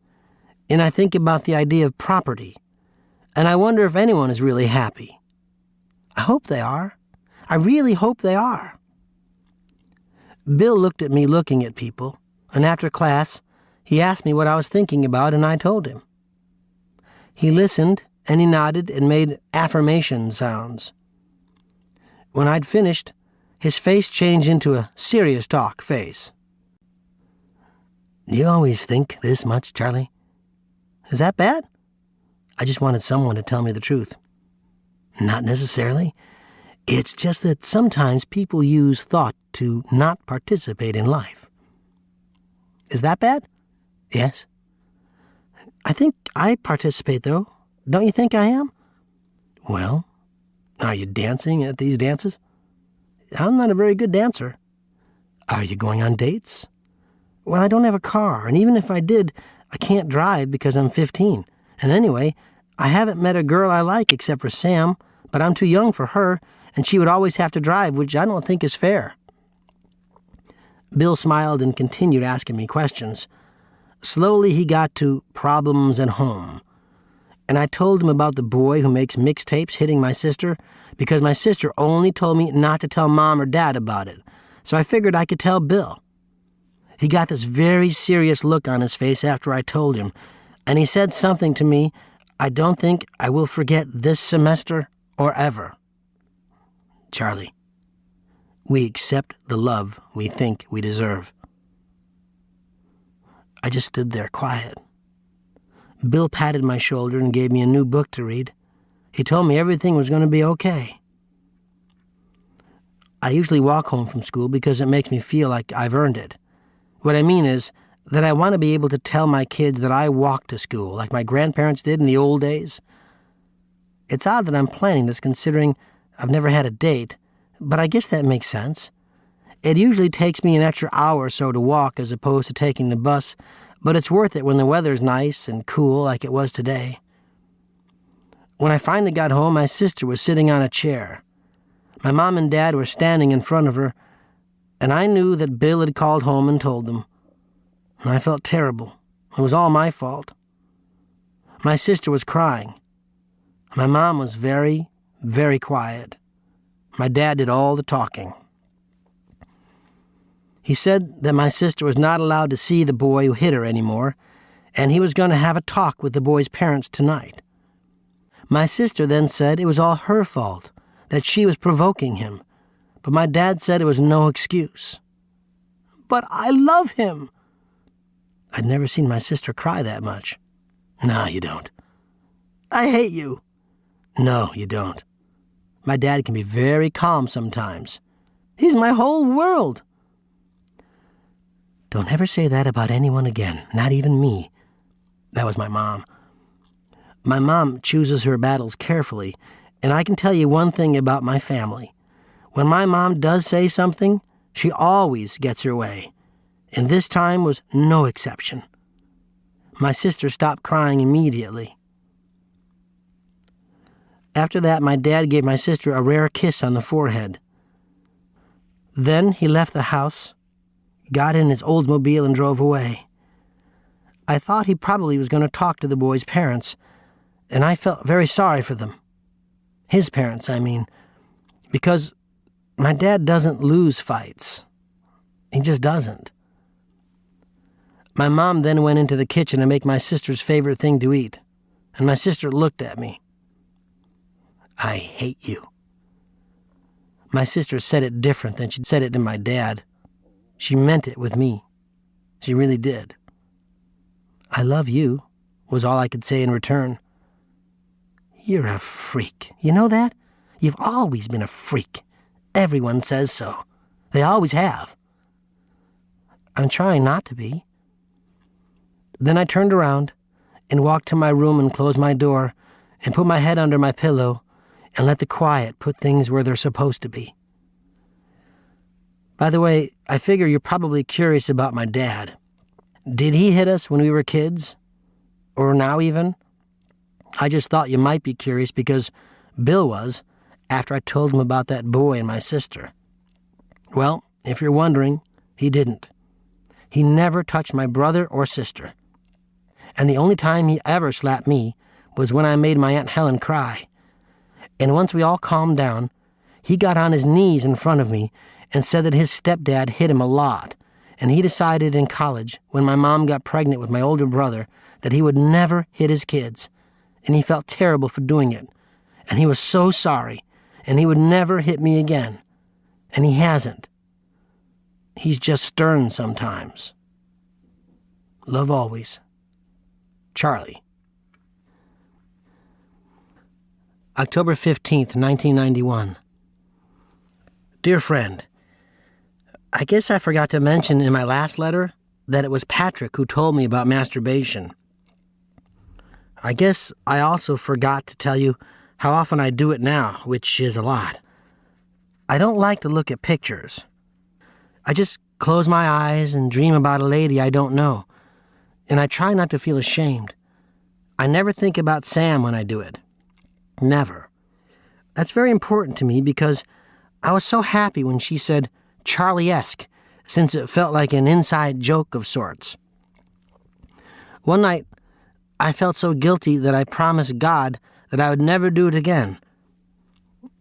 and I think about the idea of property, and I wonder if anyone is really happy. I hope they are. I really hope they are." Bill looked at me looking at people, and after class, he asked me what I was thinking about, and I told him. He listened, and he nodded and made affirmation sounds. When I'd finished, his face changed into a serious talk face. "Do you always think this much, Charlie? Is that bad?" I just wanted someone to tell me the truth. "Not necessarily. It's just that sometimes people use thought to not participate in life." "Is that bad?" "Yes." "I think I participate, though. Don't you think I am?" "Well, are you dancing at these dances?" "I'm not a very good dancer." "Are you going on dates?" "Well, I don't have a car, and even if I did, I can't drive because I'm 15. And anyway, I haven't met a girl I like except for Sam, but I'm too young for her, and she would always have to drive, which I don't think is fair." Bill smiled and continued asking me questions. Slowly he got to problems at home, and I told him about the boy who makes mixtapes hitting my sister because my sister only told me not to tell Mom or Dad about it, so I figured I could tell Bill. He got this very serious look on his face after I told him, and he said something to me I don't think I will forget this semester or ever. "Charlie, we accept the love we think we deserve." I just stood there quiet. Bill patted my shoulder and gave me a new book to read. He told me everything was going to be okay. I usually walk home from school because it makes me feel like I've earned it. What I mean is that I want to be able to tell my kids that I walked to school like my grandparents did in the old days. It's odd that I'm planning this considering I've never had a date, but I guess that makes sense. It usually takes me an extra hour or so to walk as opposed to taking the bus, but it's worth it when the weather's nice and cool like it was today. When I finally got home, my sister was sitting on a chair. My mom and dad were standing in front of her, and I knew that Bill had called home and told them. And I felt terrible. It was all my fault. My sister was crying. My mom was very, very quiet. My dad did all the talking. He said that my sister was not allowed to see the boy who hit her anymore, and he was going to have a talk with the boy's parents tonight. My sister then said it was all her fault, that she was provoking him, but my dad said it was no excuse. "But I love him." I'd never seen my sister cry that much. "No, you don't." "I hate you." "No, you don't. My dad can be very calm sometimes. He's my whole world." "Don't ever say that about anyone again, not even me." That was my mom. My mom chooses her battles carefully, and I can tell you one thing about my family. When my mom does say something, she always gets her way, and this time was no exception. My sister stopped crying immediately. After that, my dad gave my sister a rare kiss on the forehead. Then he left the house, got in his Oldsmobile and drove away. I thought he probably was going to talk to the boy's parents, and I felt very sorry for them. His parents, I mean, because my dad doesn't lose fights. He just doesn't. My mom then went into the kitchen to make my sister's favorite thing to eat, and my sister looked at me. "I hate you." My sister said it different than she'd said it to my dad. She meant it with me. She really did. "I love you," was all I could say in return. "You're a freak. You know that? You've always been a freak. Everyone says so. They always have." "I'm trying not to be." Then I turned around and walked to my room and closed my door and put my head under my pillow and let the quiet put things where they're supposed to be. By the way, I figure you're probably curious about my dad. Did he hit us when we were kids? Or now even? I just thought you might be curious because Bill was, after I told him about that boy and my sister. Well, if you're wondering, he didn't. He never touched my brother or sister. And the only time he ever slapped me was when I made my Aunt Helen cry. And once we all calmed down, he got on his knees in front of me and said that his stepdad hit him a lot, and he decided in college, when my mom got pregnant with my older brother, that he would never hit his kids, and he felt terrible for doing it, and he was so sorry, and he would never hit me again, and he hasn't. He's just stern sometimes. Love always. Charlie. October 15th, 1991. Dear friend, I guess I forgot to mention in my last letter that it was Patrick who told me about masturbation. I guess I also forgot to tell you how often I do it now, which is a lot. I don't like to look at pictures. I just close my eyes and dream about a lady I don't know, and I try not to feel ashamed. I never think about Sam when I do it. Never. That's very important to me because I was so happy when she said Charlie-esque, since it felt like an inside joke of sorts. One night, I felt so guilty that I promised God that I would never do it again.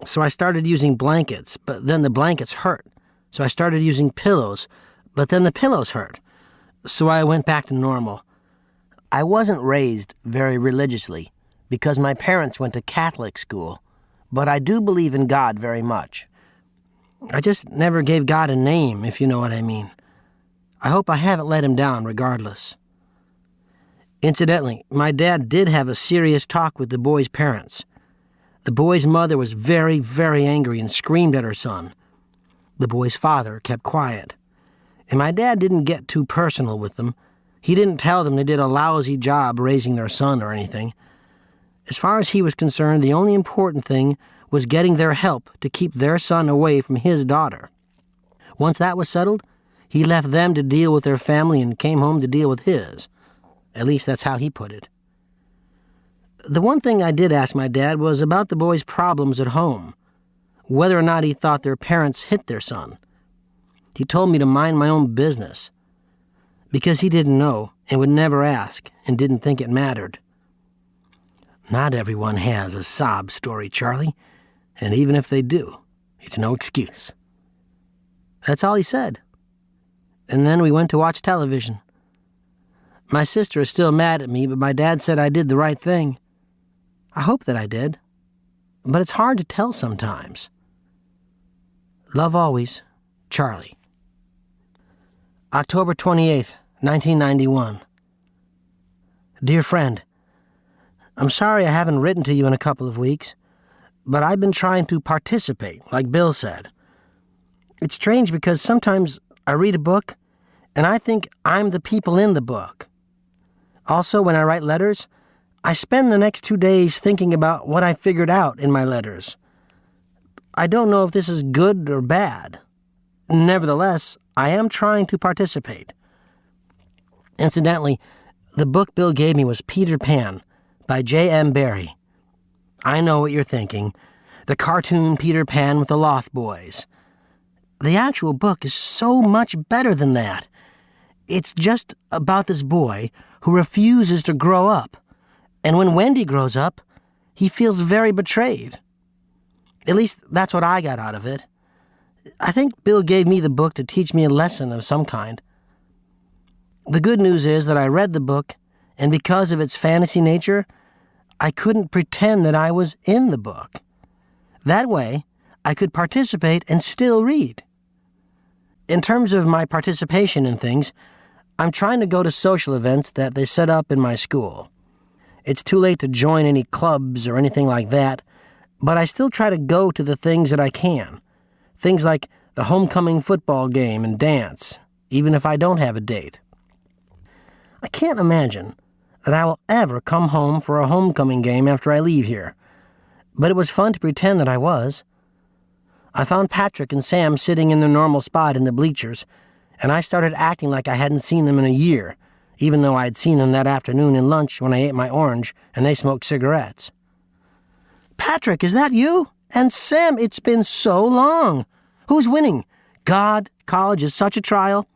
So I started using blankets, but then the blankets hurt. So I started using pillows, but then the pillows hurt. So I went back to normal. I wasn't raised very religiously because my parents went to Catholic school, but I do believe in God very much. I just never gave God a name, if you know what I mean. I hope I haven't let him down regardless. Incidentally, my dad did have a serious talk with the boy's parents. The boy's mother was very, very angry and screamed at her son. The boy's father kept quiet. And my dad didn't get too personal with them. He didn't tell them they did a lousy job raising their son or anything. As far as he was concerned, the only important thing was getting their help to keep their son away from his daughter. Once that was settled, he left them to deal with their family and came home to deal with his. At least that's how he put it. The one thing I did ask my dad was about the boys' problems at home, whether or not he thought their parents hit their son. He told me to mind my own business, because he didn't know and would never ask and didn't think it mattered. Not everyone has a sob story, Charlie, and even if they do, it's no excuse. That's all he said. And then we went to watch television. My sister is still mad at me, but my dad said I did the right thing. I hope that I did, but it's hard to tell sometimes. Love always, Charlie. October 28th, 1991. Dear friend, I'm sorry I haven't written to you in a couple of weeks, but I've been trying to participate, like Bill said. It's strange because sometimes I read a book and I think I'm the people in the book. Also, when I write letters, I spend the next 2 days thinking about what I figured out in my letters. I don't know if this is good or bad. Nevertheless, I am trying to participate. Incidentally, the book Bill gave me was Peter Pan by J.M. Barrie. I know what you're thinking. The cartoon Peter Pan with the Lost Boys. The actual book is so much better than that. It's just about this boy who refuses to grow up. And when Wendy grows up, he feels very betrayed. At least that's what I got out of it. I think Bill gave me the book to teach me a lesson of some kind. The good news is that I read the book, and because of its fantasy nature, I couldn't pretend that I was in the book. That way, I could participate and still read. In terms of my participation in things, I'm trying to go to social events that they set up in my school. It's too late to join any clubs or anything like that, but I still try to go to the things that I can. Things like the homecoming football game and dance, even if I don't have a date. I can't imagine that I will ever come home for a homecoming game after I leave here, but it was fun to pretend that I was. I found Patrick and Sam sitting in their normal spot in the bleachers, and I started acting like I hadn't seen them in a year, even though I had seen them that afternoon in lunch when I ate my orange and they smoked cigarettes. Patrick, is that you? And Sam, it's been so long. Who's winning? God, college is such a trial.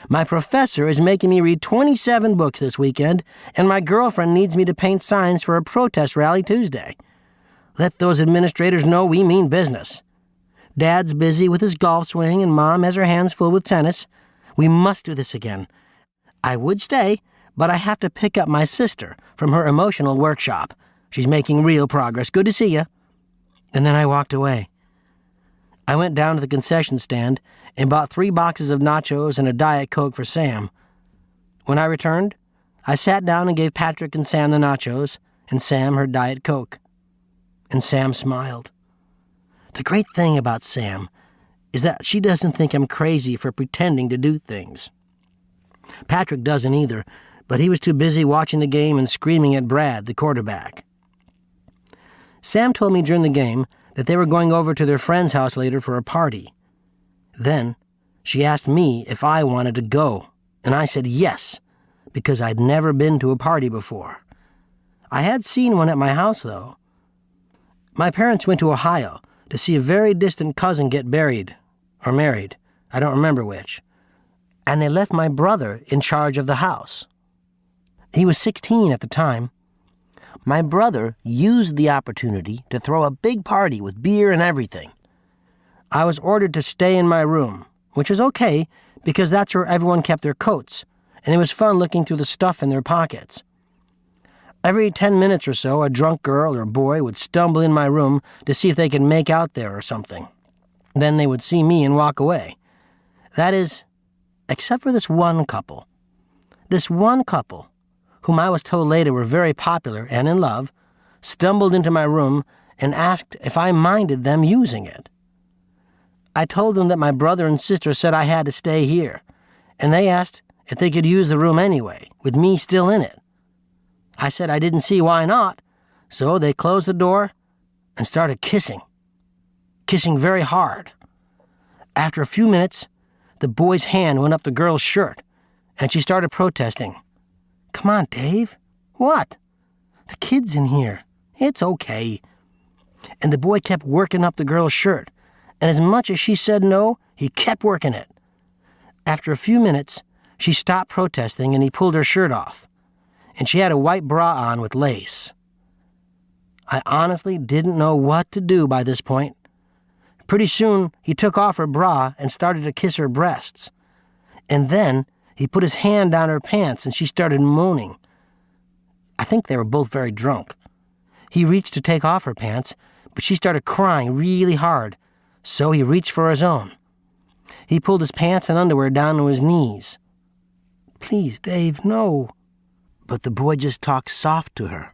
My professor is making me read 27 books this weekend, and my girlfriend needs me to paint signs for a protest rally Tuesday. Let those administrators know we mean business. Dad's busy with his golf swing and Mom has her hands full with tennis. We must do this again. I would stay, but I have to pick up my sister from her emotional workshop. She's making real progress. Good to see you." And then I walked away. I went down to the concession stand and bought 3 boxes of nachos and a Diet Coke for Sam. When I returned, I sat down and gave Patrick and Sam the nachos and Sam her Diet Coke. And Sam smiled. The great thing about Sam is that she doesn't think I'm crazy for pretending to do things. Patrick doesn't either, but he was too busy watching the game and screaming at Brad, the quarterback. Sam told me during the game that they were going over to their friend's house later for a party. Then, she asked me if I wanted to go, and I said yes, because I'd never been to a party before. I had seen one at my house, though. My parents went to Ohio to see a very distant cousin get buried, or married, I don't remember which, and they left my brother in charge of the house. He was 16 at the time. My brother used the opportunity to throw a big party with beer and everything. I was ordered to stay in my room, which is okay because that's where everyone kept their coats, and it was fun looking through the stuff in their pockets. Every 10 minutes or so, a drunk girl or boy would stumble in my room to see if they could make out there or something. Then they would see me and walk away. That is, except for this one couple. This one couple, whom I was told later were very popular and in love, stumbled into my room and asked if I minded them using it. I told them that my brother and sister said I had to stay here, and they asked if they could use the room anyway, with me still in it. I said I didn't see why not, so they closed the door and started kissing very hard. After a few minutes, the boy's hand went up the girl's shirt, and she started protesting. "Come on, Dave." "What?" "The kid's in here. It's okay." And the boy kept working up the girl's shirt, and as much as she said no, he kept working it. After a few minutes, she stopped protesting and he pulled her shirt off, and she had a white bra on with lace. I honestly didn't know what to do by this point. Pretty soon, he took off her bra and started to kiss her breasts. And then, he put his hand down her pants and she started moaning. I think they were both very drunk. He reached to take off her pants, but she started crying really hard, so he reached for his own. He pulled his pants and underwear down to his knees. "Please, Dave, no." But the boy just talked soft to her,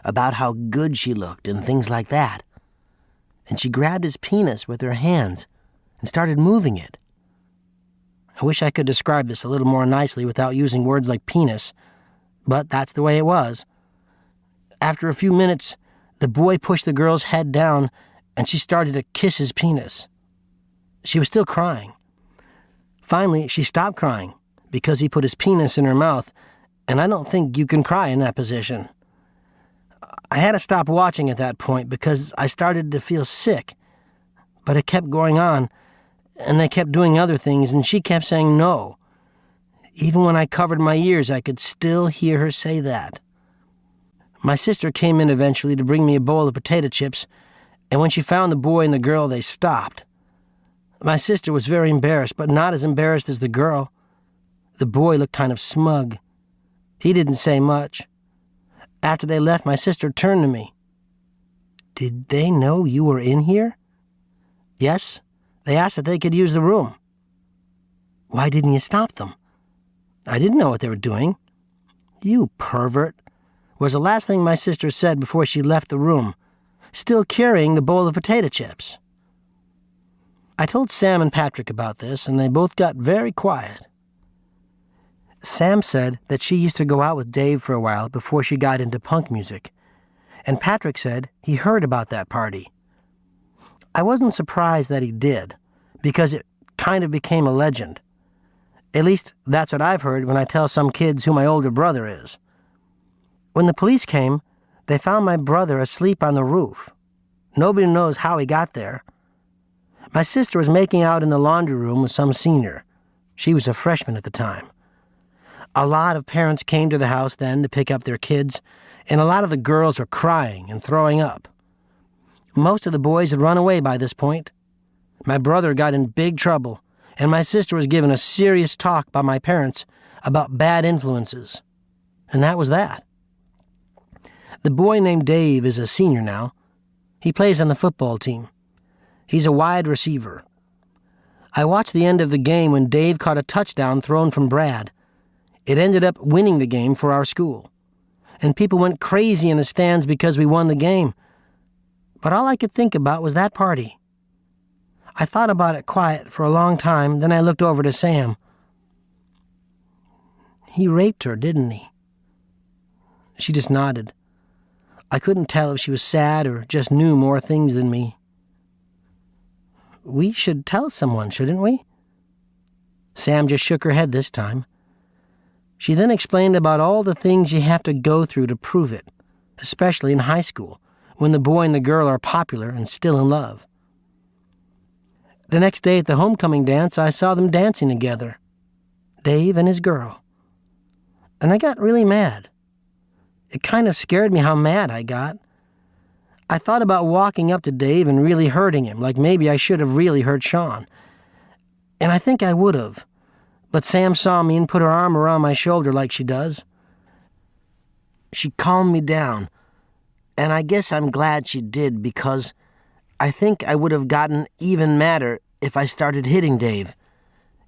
about how good she looked and things like that. And she grabbed his penis with her hands and started moving it. I wish I could describe this a little more nicely without using words like penis, but that's the way it was. After a few minutes, the boy pushed the girl's head down and she started to kiss his penis. She was still crying. Finally, she stopped crying because he put his penis in her mouth, and I don't think you can cry in that position. I had to stop watching at that point because I started to feel sick, but it kept going on, and they kept doing other things, and she kept saying no. Even when I covered my ears, I could still hear her say that. My sister came in eventually to bring me a bowl of potato chips, and when she found the boy and the girl, they stopped. My sister was very embarrassed, but not as embarrassed as the girl. The boy looked kind of smug. He didn't say much. After they left, my sister turned to me. "Did they know you were in here?" "Yes. They asked if they could use the room." "Why didn't you stop them?" "I didn't know what they were doing." "You pervert," was the last thing my sister said before she left the room, still carrying the bowl of potato chips. I told Sam and Patrick about this, and they both got very quiet. Sam said that she used to go out with Dave for a while before she got into punk music, and Patrick said he heard about that party. I wasn't surprised that he did, because it kind of became a legend. At least that's what I've heard when I tell some kids who my older brother is. When the police came, they found my brother asleep on the roof. Nobody knows how he got there. My sister was making out in the laundry room with some senior. She was a freshman at the time. A lot of parents came to the house then to pick up their kids, and a lot of the girls were crying and throwing up. Most of the boys had run away by this point. My brother got in big trouble, and my sister was given a serious talk by my parents about bad influences. And that was that. The boy named Dave is a senior now. He plays on the football team. He's a wide receiver. I watched the end of the game when Dave caught a touchdown thrown from Brad. It ended up winning the game for our school. And people went crazy in the stands because we won the game. But all I could think about was that party. I thought about it quiet for a long time, then I looked over to Sam. He raped her, didn't he? She just nodded. I couldn't tell if she was sad or just knew more things than me. We should tell someone, shouldn't we? Sam just shook her head this time. She then explained about all the things you have to go through to prove it, especially in high school, when the boy and the girl are popular and still in love. The next day at the homecoming dance, I saw them dancing together, Dave and his girl. And I got really mad. It kind of scared me how mad I got. I thought about walking up to Dave and really hurting him, like maybe I should have really hurt Sean. And I think I would have. But Sam saw me and put her arm around my shoulder like she does. She calmed me down, and I guess I'm glad she did because I think I would have gotten even madder if I started hitting Dave,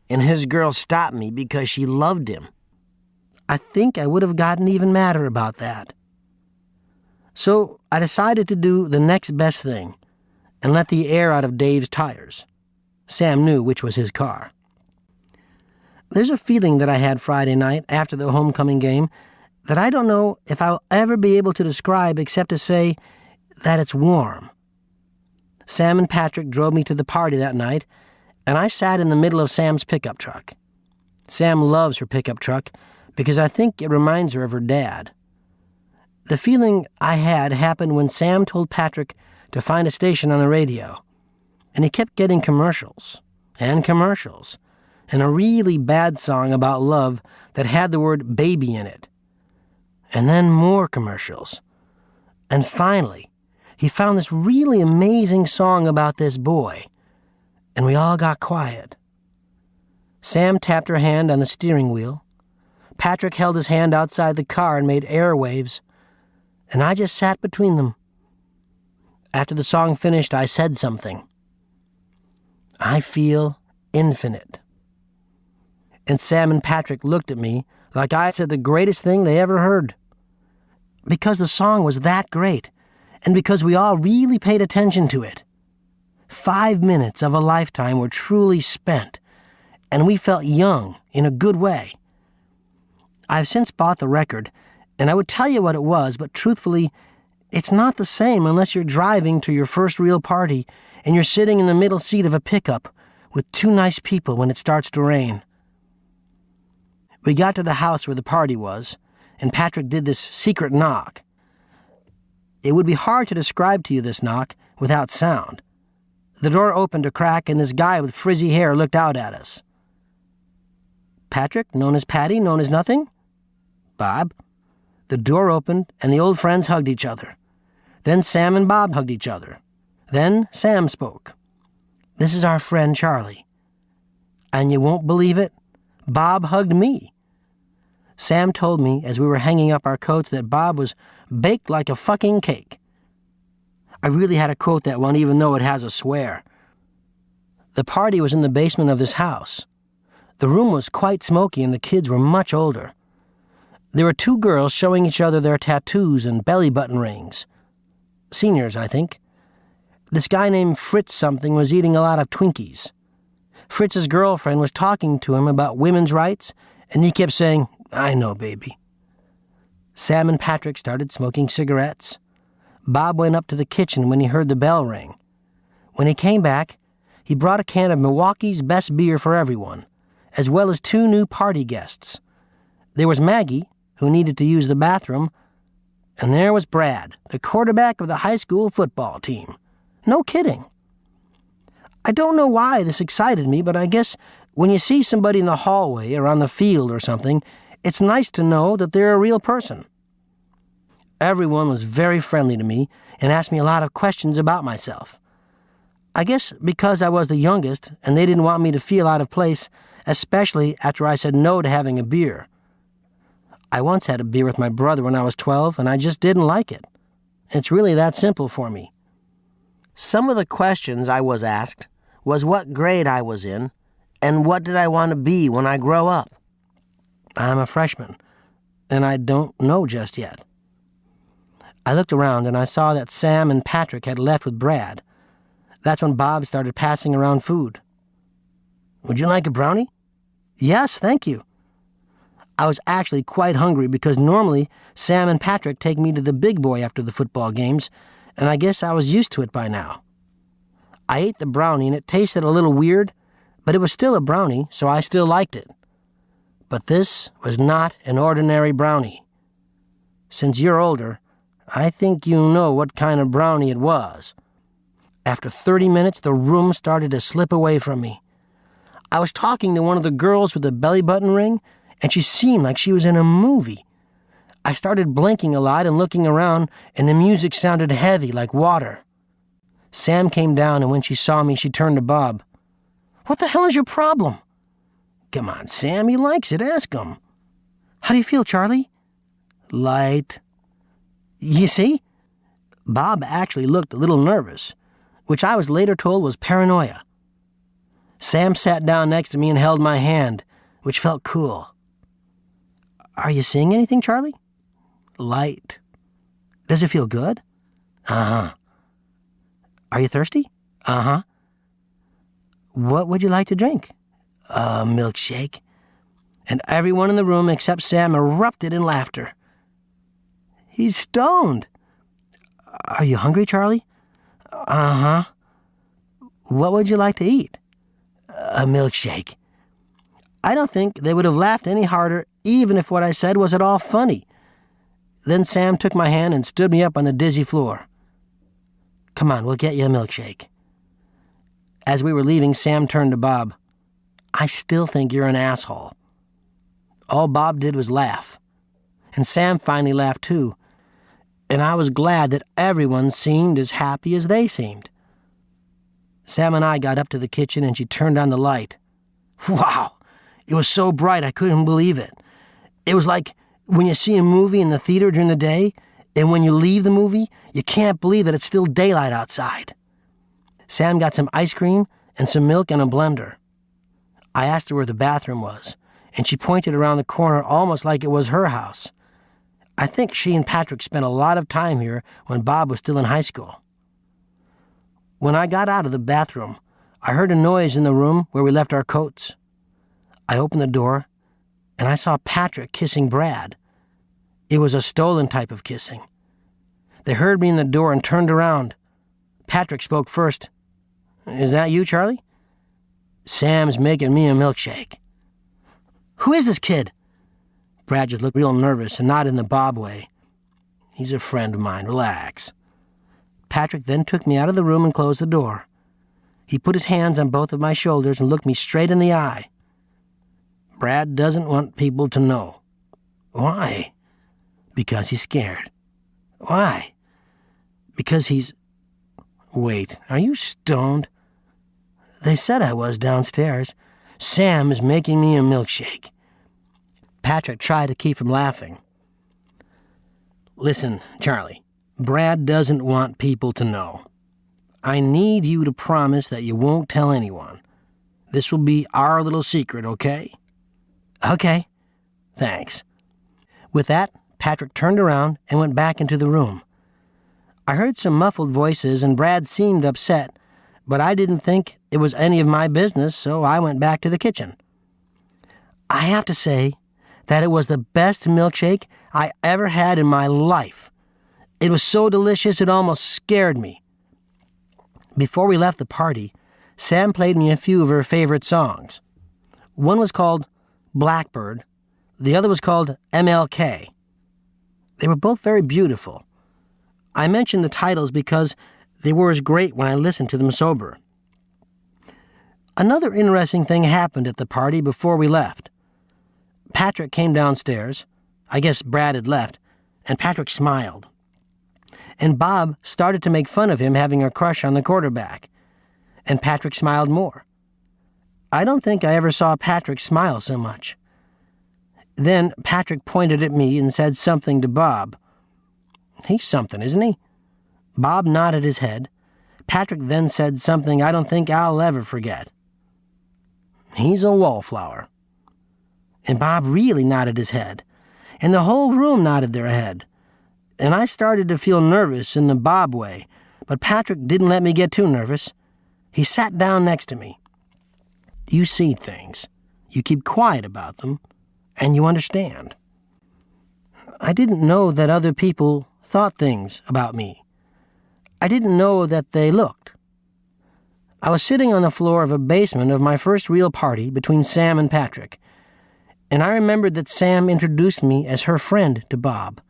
and his girl stopped me because she loved him. I think I would have gotten even madder about that. So I decided to do the next best thing and let the air out of Dave's tires. Sam knew which was his car. There's a feeling that I had Friday night after the homecoming game that I don't know if I'll ever be able to describe except to say that it's warm. Sam and Patrick drove me to the party that night, and I sat in the middle of Sam's pickup truck. Sam loves her pickup truck because I think it reminds her of her dad. The feeling I had happened when Sam told Patrick to find a station on the radio, and he kept getting commercials, and a really bad song about love that had the word baby in it. And then more commercials. And finally, he found this really amazing song about this boy, and we all got quiet. Sam tapped her hand on the steering wheel. Patrick held his hand outside the car and made air waves, and I just sat between them. After the song finished, I said something. I feel infinite. And Sam and Patrick looked at me like I said the greatest thing they ever heard. Because the song was that great, and because we all really paid attention to it. 5 minutes of a lifetime were truly spent, and we felt young in a good way. I've since bought the record, and I would tell you what it was, but truthfully, it's not the same unless you're driving to your first real party and you're sitting in the middle seat of a pickup with two nice people when it starts to rain. We got to the house where the party was, and Patrick did this secret knock. It would be hard to describe to you this knock without sound. The door opened a crack, and this guy with frizzy hair looked out at us. Patrick, known as Patty, known as nothing? Bob. The door opened, and the old friends hugged each other. Then Sam and Bob hugged each other. Then Sam spoke. This is our friend Charlie. And you won't believe it, Bob hugged me. Sam told me as we were hanging up our coats that Bob was baked like a fucking cake. I really had to quote that one even though it has a swear. The party was in the basement of this house. The room was quite smoky and the kids were much older. There were two girls showing each other their tattoos and belly button rings. Seniors, I think. This guy named Fritz something was eating a lot of Twinkies. Fritz's girlfriend was talking to him about women's rights, and he kept saying, I know, baby. Sam and Patrick started smoking cigarettes. Bob went up to the kitchen when he heard the bell ring. When he came back, he brought a can of Milwaukee's best beer for everyone, as well as 2 new party guests. There was Maggie, who needed to use the bathroom, and there was Brad, the quarterback of the high school football team. No kidding. I don't know why this excited me, but I guess when you see somebody in the hallway or on the field or something, it's nice to know that they're a real person. Everyone was very friendly to me and asked me a lot of questions about myself. I guess because I was the youngest and they didn't want me to feel out of place, especially after I said no to having a beer. I once had a beer with my brother when I was 12, and I just didn't like it. It's really that simple for me. Some of the questions I was asked was what grade I was in and what did I want to be when I grow up. I'm a freshman, and I don't know just yet. I looked around and I saw that Sam and Patrick had left with Brad. That's when Bob started passing around food. Would you like a brownie? Yes, thank you. I was actually quite hungry because normally Sam and Patrick take me to the Big Boy after the football games, and I guess I was used to it by now. I ate the brownie and it tasted a little weird, but it was still a brownie, so I still liked it. But this was not an ordinary brownie. Since you're older, I think you know what kind of brownie it was. After 30 minutes, the room started to slip away from me. I was talking to one of the girls with the belly button ring, and she seemed like she was in a movie. I started blinking a lot and looking around, and the music sounded heavy like water. Sam came down, and when she saw me, she turned to Bob. What the hell is your problem? Come on, Sam, he likes it. Ask him. How do you feel, Charlie? Light. You see? Bob actually looked a little nervous, which I was later told was paranoia. Sam sat down next to me and held my hand, which felt cool. Are you seeing anything, Charlie? Light. Does it feel good? Uh-huh. Are you thirsty? Uh-huh. What would you like to drink? A milkshake. And everyone in the room except Sam erupted in laughter. He's stoned. Are you hungry, Charlie? Uh-huh. What would you like to eat? A milkshake. I don't think they would have laughed any harder, even if what I said was at all funny. Then Sam took my hand and stood me up on the dizzy floor. Come on, we'll get you a milkshake. As we were leaving, Sam turned to Bob. I still think you're an asshole. All Bob did was laugh. And Sam finally laughed too. And I was glad that everyone seemed as happy as they seemed. Sam and I got up to the kitchen and she turned on the light. Wow! It was so bright I couldn't believe it. It was like when you see a movie in the theater during the day, and when you leave the movie, you can't believe that it's still daylight outside. Sam got some ice cream and some milk and a blender. I asked her where the bathroom was, and she pointed around the corner almost like it was her house. I think she and Patrick spent a lot of time here when Bob was still in high school. When I got out of the bathroom, I heard a noise in the room where we left our coats. I opened the door, and I saw Patrick kissing Brad. It was a stolen type of kissing. They heard me in the door and turned around. Patrick spoke first. Is that you, Charlie? Sam's making me a milkshake. Who is this kid? Brad just looked real nervous and not in the Bob way. He's a friend of mine. Relax. Patrick then took me out of the room and closed the door. He put his hands on both of my shoulders and looked me straight in the eye. Brad doesn't want people to know. Why? Because he's scared. Why? Because he's... Wait, are you stoned? They said I was downstairs. Sam is making me a milkshake. Patrick tried to keep from laughing. Listen, Charlie, Brad doesn't want people to know. I need you to promise that you won't tell anyone. This will be our little secret, okay? Okay. Thanks. With that, Patrick turned around and went back into the room. I heard some muffled voices and Brad seemed upset, but I didn't think it was any of my business, so I went back to the kitchen. I have to say that it was the best milkshake I ever had in my life. It was so delicious it almost scared me. Before we left the party, Sam played me a few of her favorite songs. One was called Blackbird. The other was called MLK. They were both very beautiful. I mention the titles because they were as great when I listened to them sober. Another interesting thing happened at the party before we left. Patrick came downstairs. I guess Brad had left, and Patrick smiled. And Bob started to make fun of him having a crush on the quarterback. and Patrick smiled more. I don't think I ever saw Patrick smile so much. Then Patrick pointed at me and said something to Bob. He's something, isn't he? Bob nodded his head. Patrick then said something I don't think I'll ever forget. He's a wallflower. And Bob really nodded his head, and the whole room nodded their head. And I started to feel nervous in the Bob way, but Patrick didn't let me get too nervous. He sat down next to me. You see things, you keep quiet about them, and you understand. I didn't know that other people thought things about me. I didn't know that they looked. I was sitting on the floor of a basement of my first real party between Sam and Patrick, and I remembered that Sam introduced me as her friend to Bob.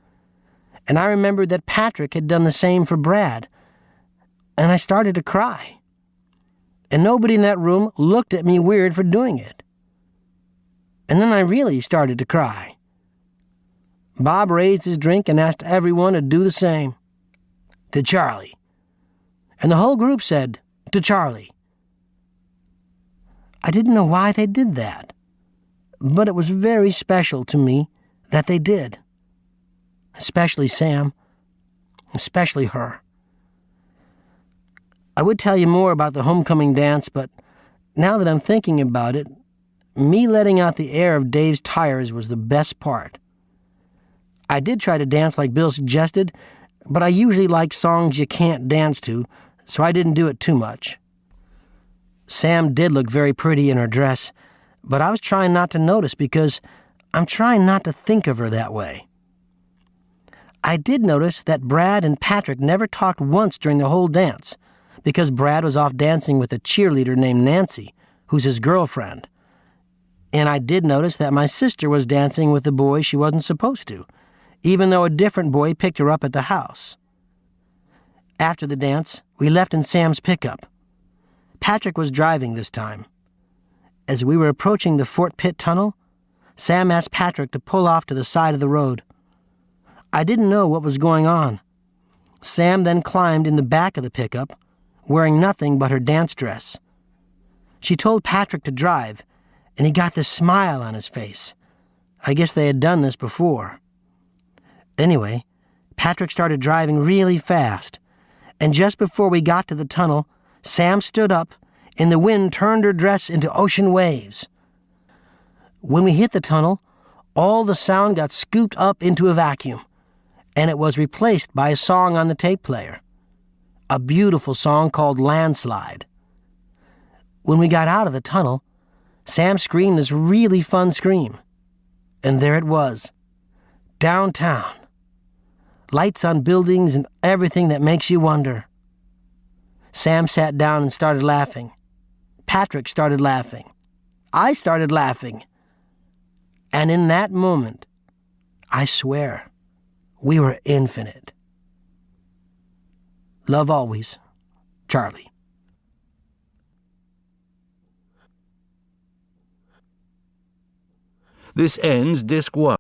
And I remembered that Patrick had done the same for Brad, and I started to cry. And nobody in that room looked at me weird for doing it. And then I really started to cry. Bob raised his drink and asked everyone to do the same. To Charlie. And the whole group said, to Charlie. I didn't know why they did that, but it was very special to me that they did. Especially Sam. Especially her. I would tell you more about the homecoming dance, but now that I'm thinking about it, me letting out the air of Dave's tires was the best part. I did try to dance like Bill suggested, but I usually like songs you can't dance to, so I didn't do it too much. Sam did look very pretty in her dress, but I was trying not to notice because I'm trying not to think of her that way. I did notice that Brad and Patrick never talked once during the whole dance, because Brad was off dancing with a cheerleader named Nancy, who's his girlfriend. And I did notice that my sister was dancing with a boy she wasn't supposed to, even though a different boy picked her up at the house. After the dance, we left in Sam's pickup. Patrick was driving this time. As we were approaching the Fort Pitt Tunnel, Sam asked Patrick to pull off to the side of the road. I didn't know what was going on. Sam then climbed in the back of the pickup, wearing nothing but her dance dress. She told Patrick to drive, and he got this smile on his face. I guess they had done this before. Anyway, Patrick started driving really fast, and just before we got to the tunnel, Sam stood up, and the wind turned her dress into ocean waves. When we hit the tunnel, all the sound got scooped up into a vacuum, and it was replaced by a song on the tape player. A beautiful song called Landslide. When we got out of the tunnel, Sam screamed this really fun scream. And there it was. Downtown. Lights on buildings and everything that makes you wonder. Sam sat down and started laughing. Patrick started laughing. I started laughing. And in that moment, I swear, we were infinite. Love always, Charlie. This ends Disc 1.